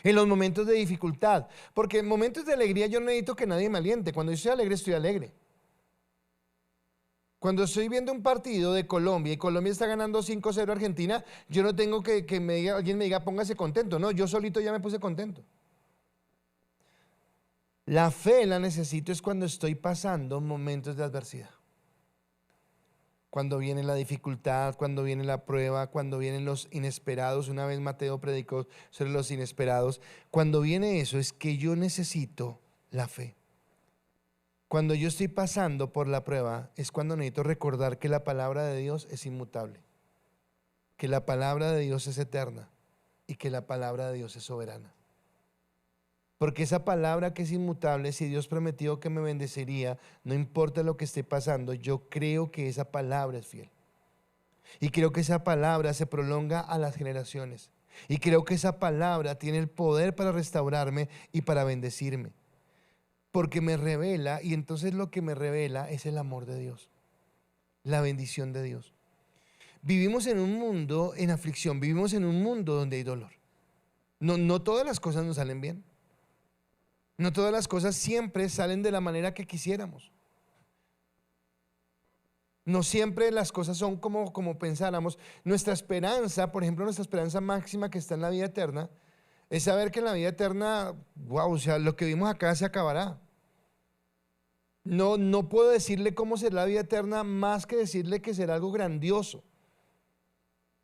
en los momentos de dificultad. Porque en momentos de alegría yo no necesito que nadie me aliente. Cuando yo estoy alegre, estoy alegre. Cuando estoy viendo un partido de Colombia y Colombia está ganando 5-0 a Argentina, yo no tengo que alguien me diga póngase contento. No, yo solito ya me puse contento. La fe la necesito es cuando estoy pasando momentos de adversidad. Cuando viene la dificultad, cuando viene la prueba, cuando vienen los inesperados. Una vez Mateo predicó sobre los inesperados. Cuando viene eso es que yo necesito la fe. Cuando yo estoy pasando por la prueba es cuando necesito recordar que la palabra de Dios es inmutable, que la palabra de Dios es eterna y que la palabra de Dios es soberana. Porque esa palabra que es inmutable, si Dios prometió que me bendeciría, no importa lo que esté pasando, yo creo que esa palabra es fiel. Y creo que esa palabra se prolonga a las generaciones. Y creo que esa palabra tiene el poder para restaurarme y para bendecirme. Porque me revela, y entonces lo que me revela es el amor de Dios, la bendición de Dios. Vivimos en un mundo en aflicción, vivimos en un mundo donde hay dolor. No todas las cosas nos salen bien. No todas las cosas siempre salen de la manera que quisiéramos. No siempre las cosas son como pensáramos. Nuestra esperanza, por ejemplo, nuestra esperanza máxima que está en la vida eterna, es saber que en la vida eterna, wow, o sea, lo que vimos acá se acabará. No puedo decirle cómo será la vida eterna más que decirle que será algo grandioso,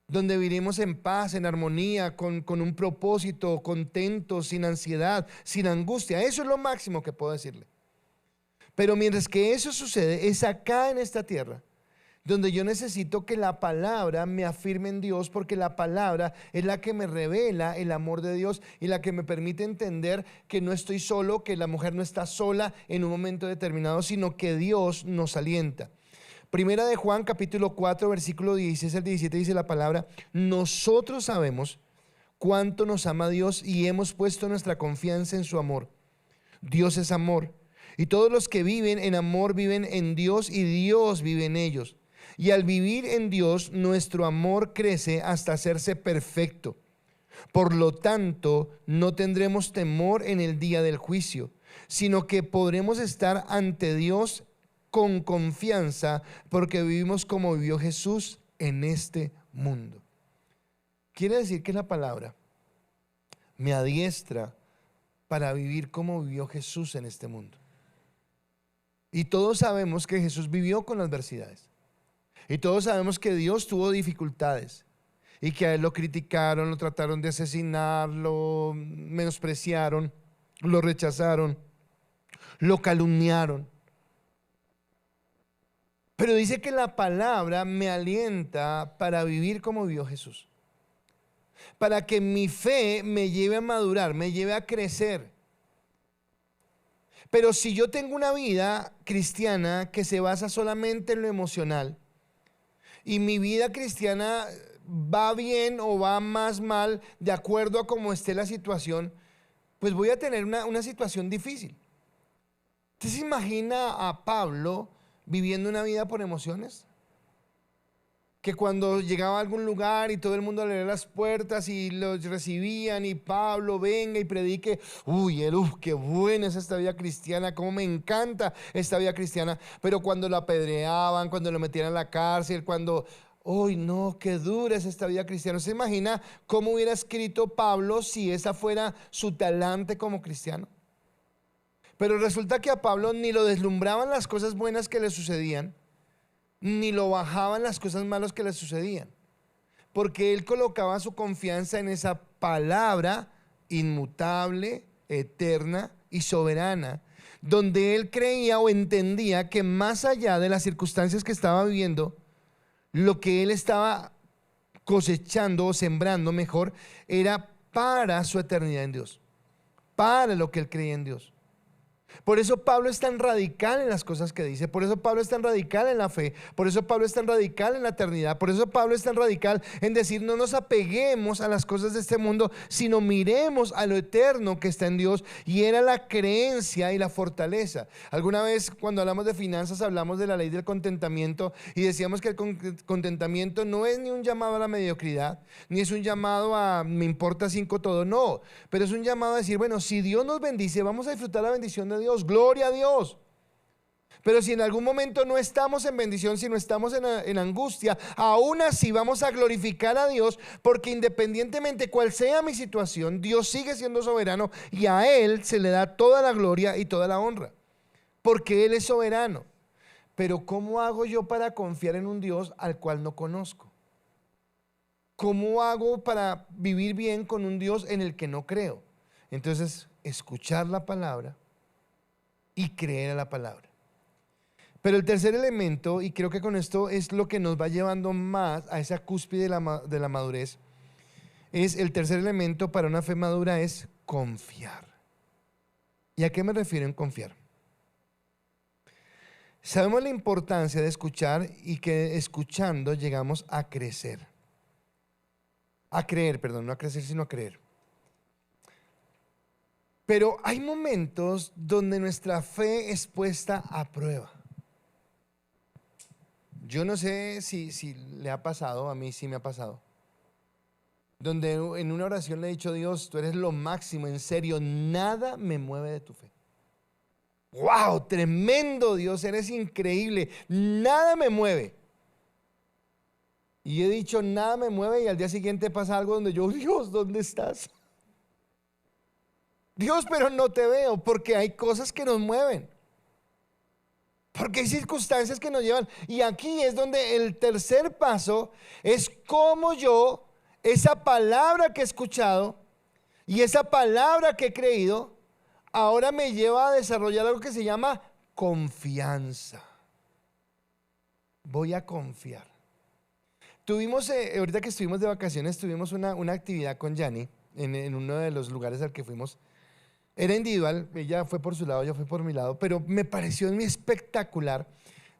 donde viviremos en paz, en armonía, con un propósito, contentos, sin ansiedad, sin angustia. Eso es lo máximo que puedo decirle. Pero mientras que eso sucede, es acá en esta tierra donde yo necesito que la palabra me afirme en Dios, porque la palabra es la que me revela el amor de Dios y la que me permite entender que no estoy solo, que la mujer no está sola en un momento determinado, sino que Dios nos alienta. Primera de Juan capítulo 4 versículo 16 al 17 dice la palabra: nosotros sabemos cuánto nos ama Dios y hemos puesto nuestra confianza en su amor. Dios es amor, y todos los que viven en amor viven en Dios y Dios vive en ellos. Y al vivir en Dios, nuestro amor crece hasta hacerse perfecto. Por lo tanto, no tendremos temor en el día del juicio, sino que podremos estar ante Dios con confianza, porque vivimos como vivió Jesús en este mundo. Quiere decir que la palabra me adiestra para vivir como vivió Jesús en este mundo. Y todos sabemos que Jesús vivió con adversidades. Y todos sabemos que Dios tuvo dificultades. y que a él lo criticaron, lo trataron de asesinar, lo menospreciaron, lo rechazaron, lo calumniaron. Pero dice que la palabra me alienta para vivir como vivió Jesús, para que mi fe me lleve a madurar, me lleve a crecer. Pero si yo tengo una vida cristiana que se basa solamente en lo emocional y mi vida cristiana va bien o va más mal de acuerdo a cómo esté la situación, pues voy a tener una situación difícil. ¿Usted se imagina a Pablo viviendo una vida por emociones? Que cuando llegaba a algún lugar y todo el mundo le abría las puertas y los recibían y Pablo venga y predique, qué buena es esta vida cristiana, cómo me encanta esta vida cristiana. Pero cuando lo apedreaban, cuando lo metían a la cárcel, cuando, uy, no, qué dura es esta vida cristiana. ¿Se imagina cómo hubiera escrito Pablo si esa fuera su talante como cristiano? Pero resulta que a Pablo ni lo deslumbraban las cosas buenas que le sucedían, ni lo bajaban las cosas malas que le sucedían, porque él colocaba su confianza en esa palabra inmutable, eterna y soberana, donde él creía o entendía que más allá de las circunstancias que estaba viviendo, lo que él estaba cosechando o sembrando mejor era para su eternidad en Dios, para lo que él creía en Dios. Por eso Pablo es tan radical en las cosas que dice, por eso Pablo es tan radical en la fe, por eso Pablo es tan radical en la eternidad, por eso Pablo es tan radical en decir no nos apeguemos a las cosas de este mundo, sino miremos a lo eterno que está en Dios, y era la creencia y la fortaleza. Alguna vez cuando hablamos de finanzas hablamos de la ley del contentamiento y decíamos que el contentamiento no es ni un llamado a la mediocridad, ni es un llamado a me importa cinco todo, no, pero es un llamado a decir, bueno, si Dios nos bendice, vamos a disfrutar la bendición de Dios, gloria a Dios. Pero si en algún momento no estamos en bendición, si no estamos en angustia, aún así vamos a glorificar a Dios, porque independientemente cuál sea mi situación, Dios sigue siendo soberano y a Él se le da toda la gloria y toda la honra, porque Él es soberano. Pero ¿cómo hago yo para confiar en un Dios al cual no conozco? ¿Cómo hago para vivir bien con un Dios en el que no creo? Entonces, escuchar la palabra y creer a la palabra. Pero el tercer elemento, y creo que con esto es lo que nos va llevando más a esa cúspide de la madurez, es el tercer elemento para una fe madura es confiar. ¿Y a qué me refiero en confiar? Sabemos la importancia de escuchar y que escuchando llegamos a crecer. A creer, perdón, no a crecer sino a creer. Pero hay momentos donde nuestra fe es puesta a prueba. Yo no sé si le ha pasado, a mí sí me ha pasado. Donde en una oración le he dicho, Dios, tú eres lo máximo, en serio, nada me mueve de tu fe. ¡Wow! Tremendo Dios, eres increíble, nada me mueve. Y he dicho, nada me mueve, y al día siguiente pasa algo donde yo, Dios, ¿dónde estás? Dios, pero no te veo, porque hay cosas que nos mueven, porque hay circunstancias que nos llevan. Y aquí es donde el tercer paso es cómo yo, esa palabra que he escuchado y esa palabra que he creído, ahora me lleva a desarrollar algo que se llama confianza. Voy a confiar. Tuvimos, ahorita que estuvimos de vacaciones, tuvimos una actividad con Yanni en uno de los lugares al que fuimos. Era individual, ella fue por su lado, yo fui por mi lado, pero me pareció muy espectacular.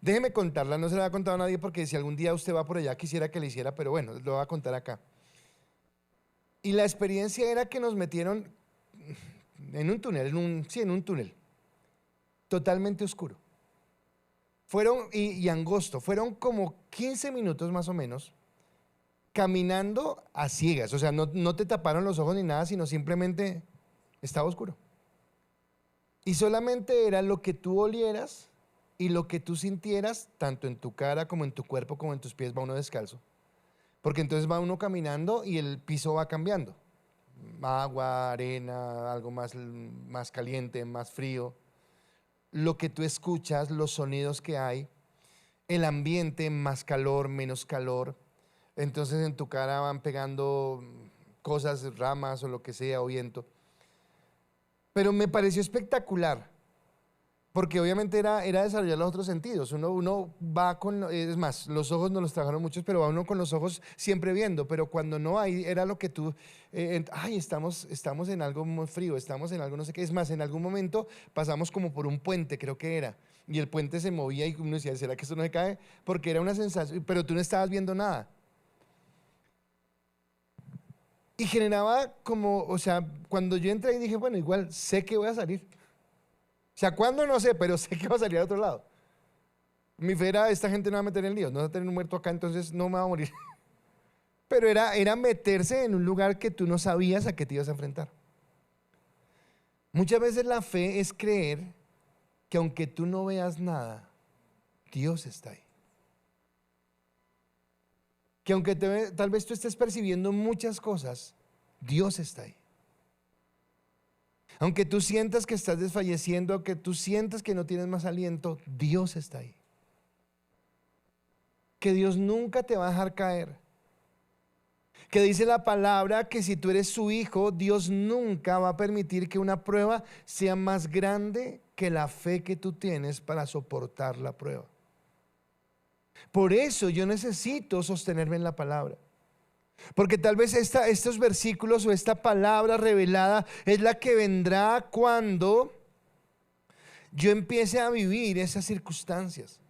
Déjeme contarla, no se la va a contar a nadie porque si algún día usted va por allá quisiera que le hiciera, pero bueno, lo voy a contar acá. Y la experiencia era que nos metieron en un túnel, en un túnel, totalmente oscuro. Fueron, y angosto, fueron como 15 minutos más o menos, caminando a ciegas, o sea, no te taparon los ojos ni nada, sino simplemente estaba oscuro. Y solamente era lo que tú olieras y lo que tú sintieras, tanto en tu cara como en tu cuerpo, como en tus pies, va uno descalzo. Porque entonces va uno caminando y el piso va cambiando. Agua, arena, algo más caliente, más frío. Lo que tú escuchas, los sonidos que hay, el ambiente, más calor, menos calor. entonces en tu cara van pegando cosas, ramas o lo que sea, o viento. Pero me pareció espectacular, porque obviamente era desarrollar los otros sentidos. Uno va con, es más, los ojos no los trabajaron muchos, pero va uno con los ojos siempre viendo, pero cuando no hay, era lo que tú, ay, estamos en algo muy frío, estamos en algo no sé qué. Es más, en algún momento pasamos como por un puente, creo que era, y el puente se movía y uno decía, ¿será que esto no se cae? Porque era una sensación, pero tú no estabas viendo nada. Y generaba como, o sea, cuando yo entré y dije, bueno, igual sé que voy a salir. O sea, ¿cuándo? No sé, pero sé que va a salir a otro lado. Mi fe era, esta gente no va a meter en líos, no va a tener un muerto acá, entonces no me va a morir. Pero era meterse en un lugar que tú no sabías a qué te ibas a enfrentar. Muchas veces la fe es creer que aunque tú no veas nada, Dios está ahí. Que aunque tal vez tú estés percibiendo muchas cosas, Dios está ahí. Aunque tú sientas que estás desfalleciendo, aunque tú sientas que no tienes más aliento, Dios está ahí. Que Dios nunca te va a dejar caer. Que dice la palabra que si tú eres su hijo, Dios nunca va a permitir que una prueba sea más grande que la fe que tú tienes para soportar la prueba. Por eso yo necesito sostenerme en la palabra. Porque tal vez estos versículos o esta palabra revelada es la que vendrá cuando yo empiece a vivir esas circunstancias.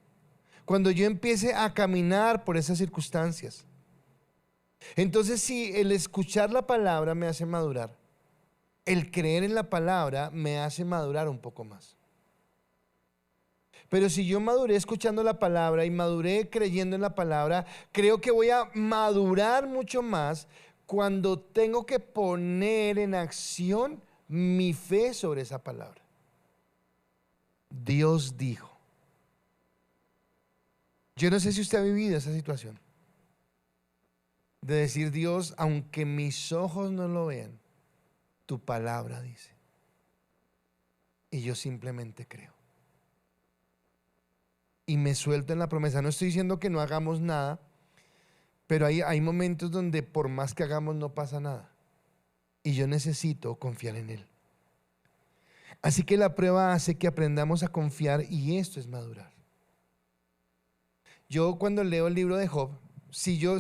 Cuando yo empiece a caminar por esas circunstancias. Entonces, si el escuchar la palabra me hace madurar, el creer en la palabra me hace madurar un poco más. Pero si yo maduré escuchando la palabra y maduré creyendo en la palabra, creo que voy a madurar mucho más cuando tengo que poner en acción mi fe sobre esa palabra. Dios dijo. Yo no sé si usted ha vivido esa situación de decir, Dios, aunque mis ojos no lo vean, tu palabra dice. Y yo simplemente creo. Y me suelto en la promesa. No estoy diciendo que no hagamos nada, pero hay momentos donde por más que hagamos no pasa nada. Y yo necesito confiar en Él. Así que la prueba hace que aprendamos a confiar y esto es madurar. Yo cuando leo el libro de Job, si yo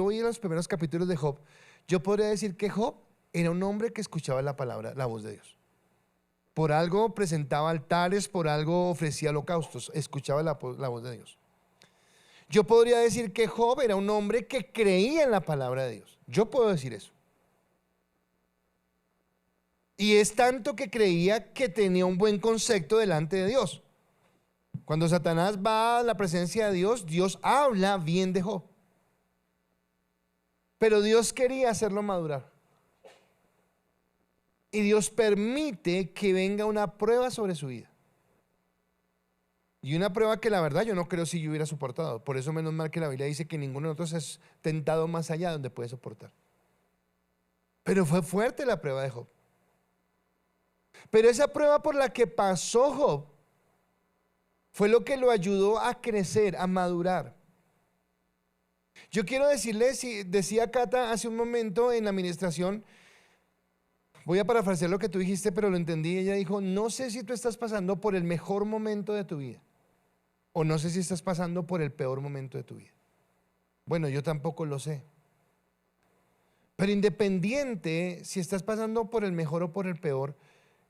voy a los primeros capítulos de Job, yo podría decir que Job era un hombre que escuchaba la palabra, la voz de Dios. Por algo presentaba altares, por algo ofrecía holocaustos, escuchaba la voz de Dios. Yo podría decir que Job era un hombre que creía en la palabra de Dios. Yo puedo decir eso. Y es tanto que creía que tenía un buen concepto delante de Dios. Cuando Satanás va a la presencia de Dios, Dios habla bien de Job. Pero Dios quería hacerlo madurar. Y Dios permite que venga una prueba sobre su vida. Y una prueba que la verdad yo no creo si yo hubiera soportado. Por eso menos mal que la Biblia dice que ninguno de nosotros es tentado más allá de donde puede soportar. Pero fue fuerte la prueba de Job. Pero esa prueba por la que pasó Job fue lo que lo ayudó a crecer, a madurar. Yo quiero decirle, si decía Cata hace un momento en la administración, voy a parafrasear lo que tú dijiste, pero lo entendí. Ella dijo, no sé si tú estás pasando por el mejor momento de tu vida, o no sé si estás pasando por el peor momento de tu vida. Bueno, yo tampoco lo sé. Pero independiente si estás pasando por el mejor o por el peor,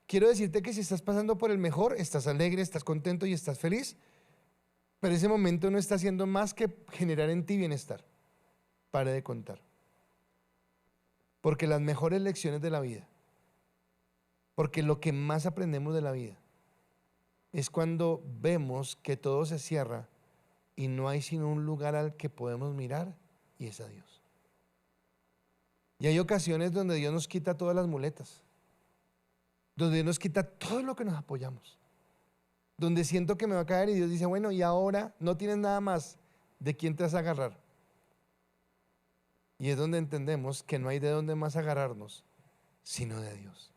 quiero decirte que si estás pasando por el mejor, estás alegre, estás contento y estás feliz, pero ese momento no está haciendo más que generar en ti bienestar. Pare de contar. Porque las mejores lecciones de la vida, porque lo que más aprendemos de la vida, es cuando vemos que todo se cierra y no hay sino un lugar al que podemos mirar y es a Dios. Y hay ocasiones donde Dios nos quita todas las muletas, donde Dios nos quita todo lo que nos apoyamos, donde siento que me va a caer y Dios dice, bueno, y ahora no tienes nada más de quién te vas a agarrar. Y es donde entendemos que no hay de dónde más agarrarnos, sino de Dios.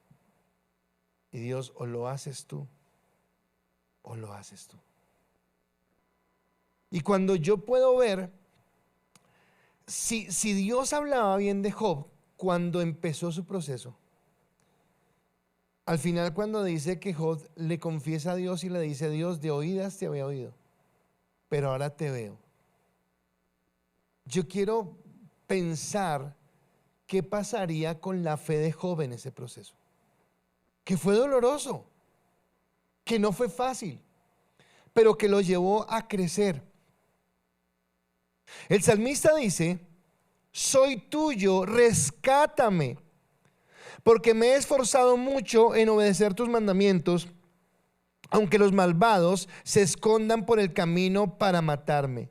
Y Dios, o lo haces tú, o lo haces tú. Y cuando yo puedo ver si Dios hablaba bien de Job cuando empezó su proceso, al final cuando dice que Job le confiesa a Dios y le dice: Dios, de oídas te había oído, pero ahora te veo. Yo quiero pensar qué pasaría con la fe de Job en ese proceso, que fue doloroso, que no fue fácil, pero que lo llevó a crecer. El salmista dice: soy tuyo, rescátame, porque me he esforzado mucho en obedecer tus mandamientos, aunque los malvados se escondan por el camino para matarme.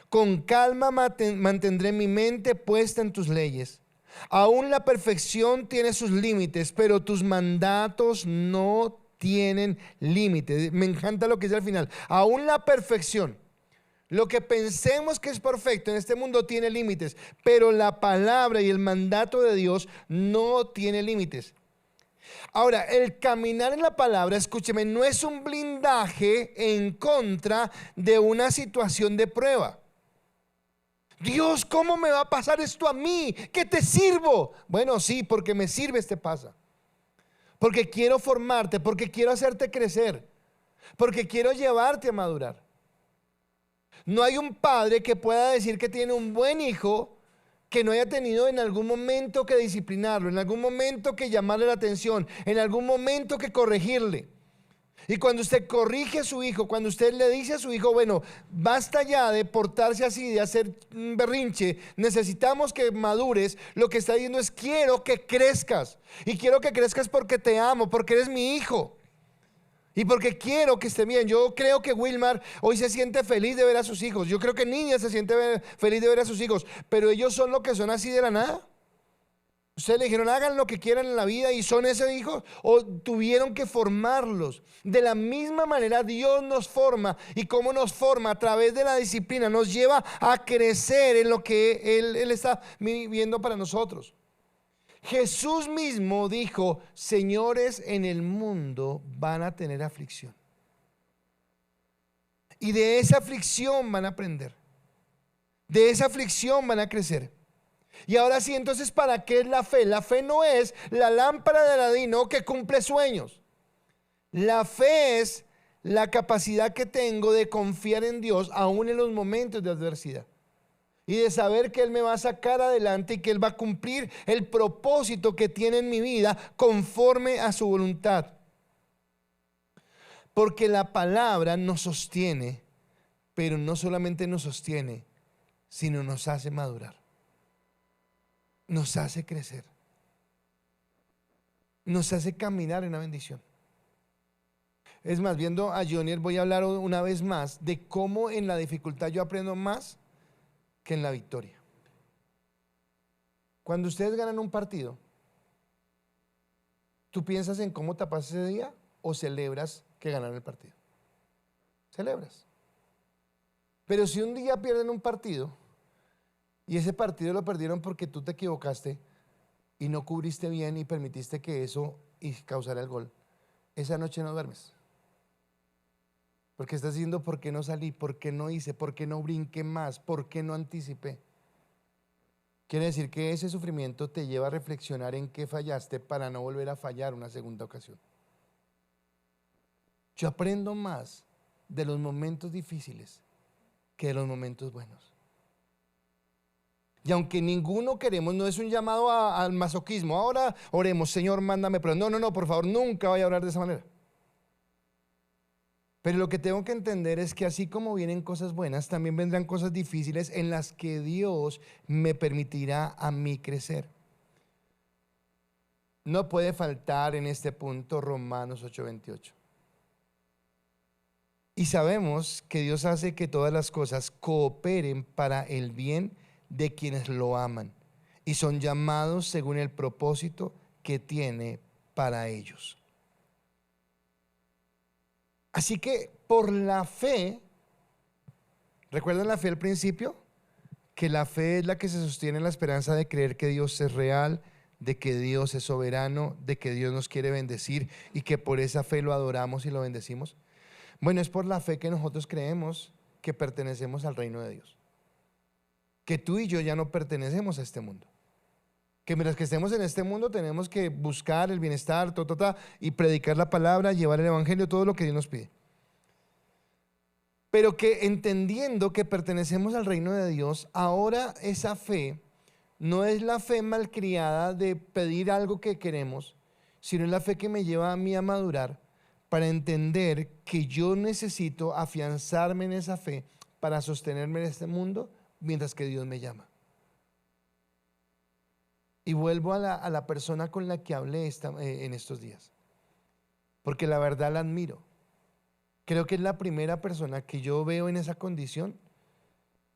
Con calma mantendré mi mente puesta en tus leyes. Aún la perfección tiene sus límites, pero tus mandatos no tienen límites. Me encanta lo que dice al final. Aún la perfección, lo que pensemos que es perfecto en este mundo tiene límites, pero la palabra y el mandato de Dios no tiene límites. Ahora, el caminar en la palabra, escúcheme, no es un blindaje en contra de una situación de prueba. Dios, ¿cómo me va a pasar esto a mí? ¿Qué te sirvo? Bueno, sí, porque me sirves te pasa. Porque quiero formarte, porque quiero hacerte crecer, porque quiero llevarte a madurar. No hay un padre que pueda decir que tiene un buen hijo que no haya tenido en algún momento que disciplinarlo, en algún momento que llamarle la atención, en algún momento que corregirle. Y cuando usted corrige a su hijo, cuando usted le dice a su hijo: bueno, basta ya de portarse así, de hacer un berrinche, necesitamos que madures, lo que está diciendo es: quiero que crezcas, y quiero que crezcas porque te amo, porque eres mi hijo, y porque quiero que esté bien. Yo creo que Wilmar hoy se siente feliz de ver a sus hijos, yo creo que Niña se siente feliz de ver a sus hijos, pero ellos son lo que son así de la nada. Ustedes le dijeron: hagan lo que quieran en la vida, y son ese hijo, o tuvieron que formarlos. De la misma manera Dios nos forma, y cómo nos forma: a través de la disciplina, nos lleva a crecer en lo que Él está viviendo para nosotros. Jesús mismo dijo: señores, en el mundo van a tener aflicción, y de esa aflicción van a aprender, de esa aflicción van a crecer. Y ahora sí, entonces, ¿para qué es la fe? La fe no es la lámpara de Aladino que cumple sueños. La fe es la capacidad que tengo de confiar en Dios aún en los momentos de adversidad, y de saber que Él me va a sacar adelante y que Él va a cumplir el propósito que tiene en mi vida conforme a su voluntad. Porque la palabra nos sostiene, pero no solamente nos sostiene, sino nos hace madurar, nos hace crecer, nos hace caminar en la bendición. Es más, viendo a Jonier, voy a hablar una vez más de cómo en la dificultad yo aprendo más que en la victoria. Cuando ustedes ganan un partido, ¿tú piensas en cómo te pasas ese día o celebras que ganaron el partido? Celebras. Pero si un día pierden un partido, y ese partido lo perdieron porque tú te equivocaste y no cubriste bien y permitiste que eso causara el gol, esa noche no duermes, porque estás diciendo: ¿por qué no salí? ¿Por qué no hice? ¿Por qué no brinqué más? ¿Por qué no anticipé? Quiere decir que ese sufrimiento te lleva a reflexionar en qué fallaste para no volver a fallar una segunda ocasión. Yo aprendo más de los momentos difíciles que de los momentos buenos. Y aunque ninguno queremos, no es un llamado al masoquismo. Ahora oremos: Señor, mándame, pero no, por favor, nunca vaya a orar de esa manera. Pero lo que tengo que entender es que así como vienen cosas buenas, también vendrán cosas difíciles en las que Dios me permitirá a mí crecer. No puede faltar en este punto Romanos 8:28. Y sabemos que Dios hace que todas las cosas cooperen para el bien de quienes lo aman y son llamados según el propósito que tiene para ellos. Así que por la fe, ¿recuerdan la fe al principio? Que la fe es la que se sostiene en la esperanza de creer que Dios es real, de que Dios es soberano, de que Dios nos quiere bendecir y que por esa fe lo adoramos y lo bendecimos. Bueno, es por la fe que nosotros creemos que pertenecemos al reino de Dios. que tú y yo ya no pertenecemos a este mundo. Que mientras que estemos en este mundo tenemos que buscar el bienestar, y predicar la palabra, llevar el evangelio, todo lo que Dios nos pide. Pero que entendiendo que pertenecemos al reino de Dios, ahora esa fe no es la fe malcriada de pedir algo que queremos, sino es la fe que me lleva a mí a madurar para entender que yo necesito afianzarme en esa fe para sostenerme en este mundo mientras que Dios me llama. Y vuelvo a la persona con la que hablé en estos días, porque la verdad la admiro. Creo que es la primera persona que yo veo en esa condición,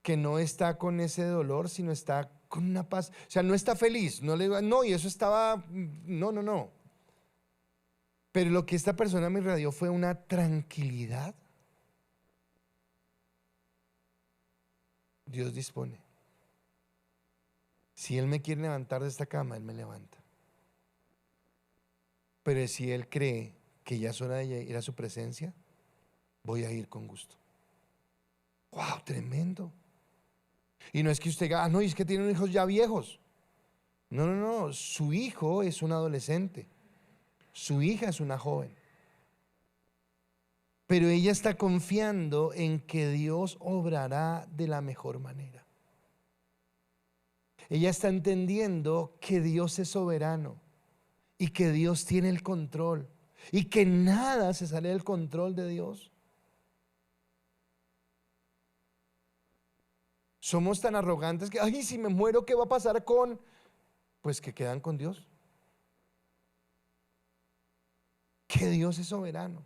que no está con ese dolor, sino está con una paz. O sea, no está feliz, no le digo, no, y eso estaba, no. Pero lo que esta persona me irradió fue una tranquilidad. Dios dispone. Si Él me quiere levantar de esta cama, Él me levanta. Pero si Él cree que ya es hora de ir a su presencia, voy a ir con gusto. ¡Wow! Tremendo. Y no es que usted diga, no, y es que tienen hijos ya viejos. No. Su hijo es un adolescente. Su hija es una joven. Pero ella está confiando en que Dios obrará de la mejor manera. Ella está entendiendo que Dios es soberano y que Dios tiene el control y que nada se sale del control de Dios. Somos tan arrogantes que, ay, si me muero, ¿qué va a pasar con? Pues que quedan con Dios. Que Dios es soberano.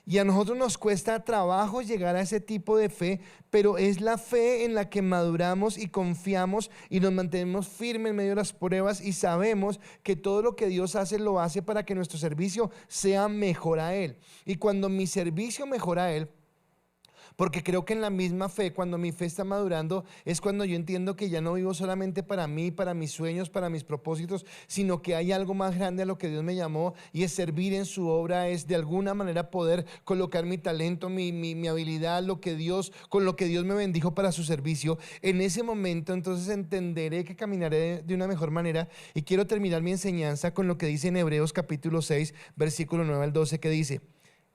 Y a nosotros nos cuesta trabajo llegar a ese tipo de fe, pero es la fe en la que maduramos y confiamos y nos mantenemos firmes en medio de las pruebas y sabemos que todo lo que Dios hace lo hace para que nuestro servicio sea mejor a Él. Y cuando mi servicio mejora a Él, porque creo que en la misma fe, cuando mi fe está madurando, es cuando yo entiendo que ya no vivo solamente para mí, para mis sueños, para mis propósitos, sino que hay algo más grande a lo que Dios me llamó, y es servir en su obra, es de alguna manera poder colocar mi talento, mi habilidad, con lo que Dios me bendijo para su servicio. En ese momento entonces entenderé que caminaré de una mejor manera, y quiero terminar mi enseñanza con lo que dice en Hebreos capítulo 6, versículo 9 al 12, que dice: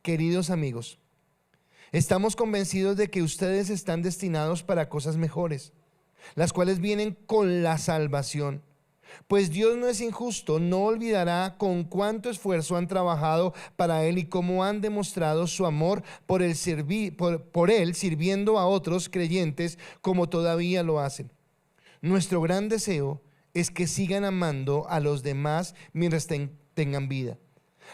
queridos amigos, estamos convencidos de que ustedes están destinados para cosas mejores, las cuales vienen con la salvación. Pues Dios no es injusto, no olvidará con cuánto esfuerzo han trabajado para Él y cómo han demostrado su amor por Él, sirviendo a otros creyentes como todavía lo hacen. Nuestro gran deseo es que sigan amando a los demás mientras tengan vida,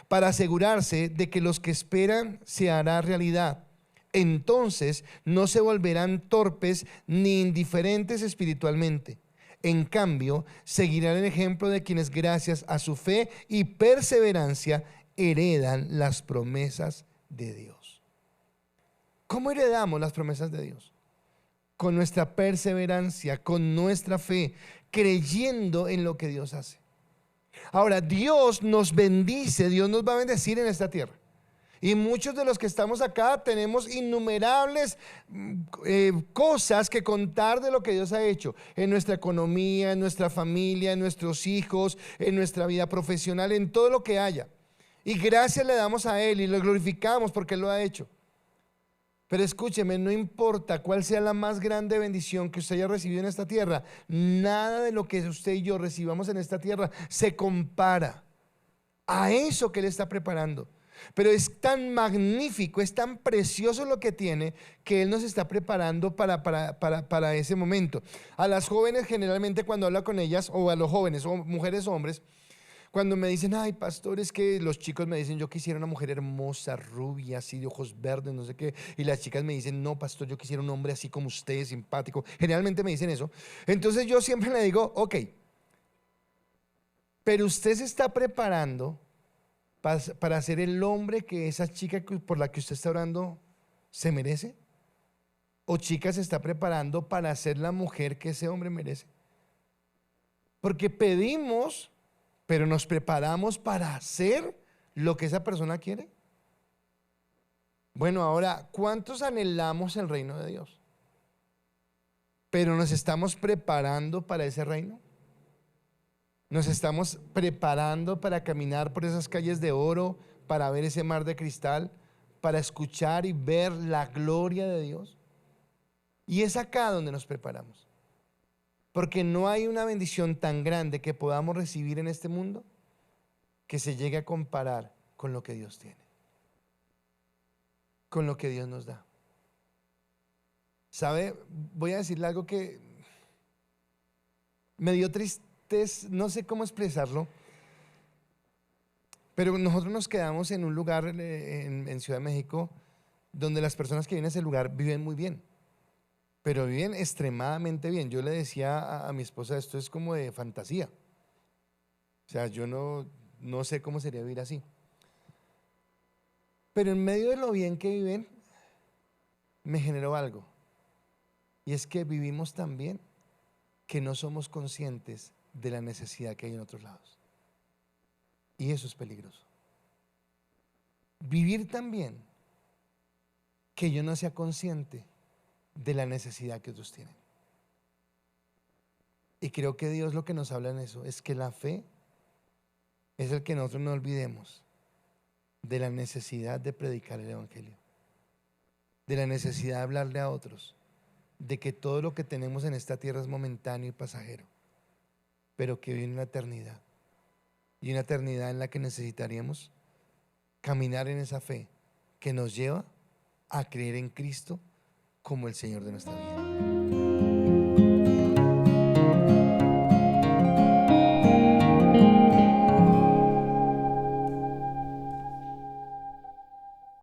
para asegurarse de que los que esperan se hará realidad. Entonces no se volverán torpes ni indiferentes espiritualmente. En cambio, seguirán el ejemplo de quienes gracias a su fe y perseverancia heredan las promesas de Dios. ¿Cómo heredamos las promesas de Dios? Con nuestra perseverancia, con nuestra fe, creyendo en lo que Dios hace. Ahora, Dios nos bendice, Dios nos va a bendecir en esta tierra. Y muchos de los que estamos acá tenemos innumerables cosas que contar de lo que Dios ha hecho en nuestra economía, en nuestra familia, en nuestros hijos, en nuestra vida profesional, en todo lo que haya. Y gracias le damos a Él y lo glorificamos porque Él lo ha hecho. Pero escúcheme, no importa cuál sea la más grande bendición que usted haya recibido en esta tierra, nada de lo que usted y yo recibamos en esta tierra se compara a eso que Él está preparando. Pero es tan magnífico, es tan precioso lo que tiene, que Él nos está preparando para ese momento. A las jóvenes generalmente, cuando habla con ellas, o a los jóvenes, o mujeres o hombres, cuando me dicen, ay pastor, es que los chicos me dicen, yo quisiera una mujer hermosa, rubia, así de ojos verdes, no sé qué, y las chicas me dicen, no pastor, yo quisiera un hombre así como usted, simpático. Generalmente me dicen eso. Entonces yo siempre le digo, ok, pero usted se está preparando para ser el hombre que esa chica por la que usted está orando se merece, o chica se está preparando para ser la mujer que ese hombre merece. Porque pedimos, pero nos preparamos para hacer lo que esa persona quiere. Bueno, ahora, ¿cuántos anhelamos el reino de Dios? pero ¿nos estamos preparando para ese reino? ¿Nos estamos preparando para caminar por esas calles de oro, para ver ese mar de cristal, para escuchar y ver la gloria de Dios? Y es acá donde nos preparamos. Porque no hay una bendición tan grande que podamos recibir en este mundo que se llegue a comparar con lo que Dios tiene, con lo que Dios nos da. ¿Sabe? Voy a decirle algo que me dio tristeza, no sé cómo expresarlo, pero nosotros nos quedamos en un lugar en Ciudad de México donde las personas que viven en ese lugar viven muy bien, pero viven extremadamente bien. Yo le decía a mi esposa, esto es como de fantasía. O sea, yo no sé cómo sería vivir así. Pero en medio de lo bien que viven, me generó algo. Y es que vivimos tan bien que no somos conscientes de la necesidad que hay en otros lados. Y eso es peligroso. Vivir tan bien que yo no sea consciente de la necesidad que otros tienen. Y creo que Dios lo que nos habla en eso es que la fe es el que nosotros no olvidemos de la necesidad de predicar el Evangelio, de la necesidad de hablarle a otros, de que todo lo que tenemos en esta tierra es momentáneo y pasajero, pero que viene una eternidad, y una eternidad en la que necesitaríamos caminar en esa fe que nos lleva a creer en Cristo como el Señor de nuestra vida.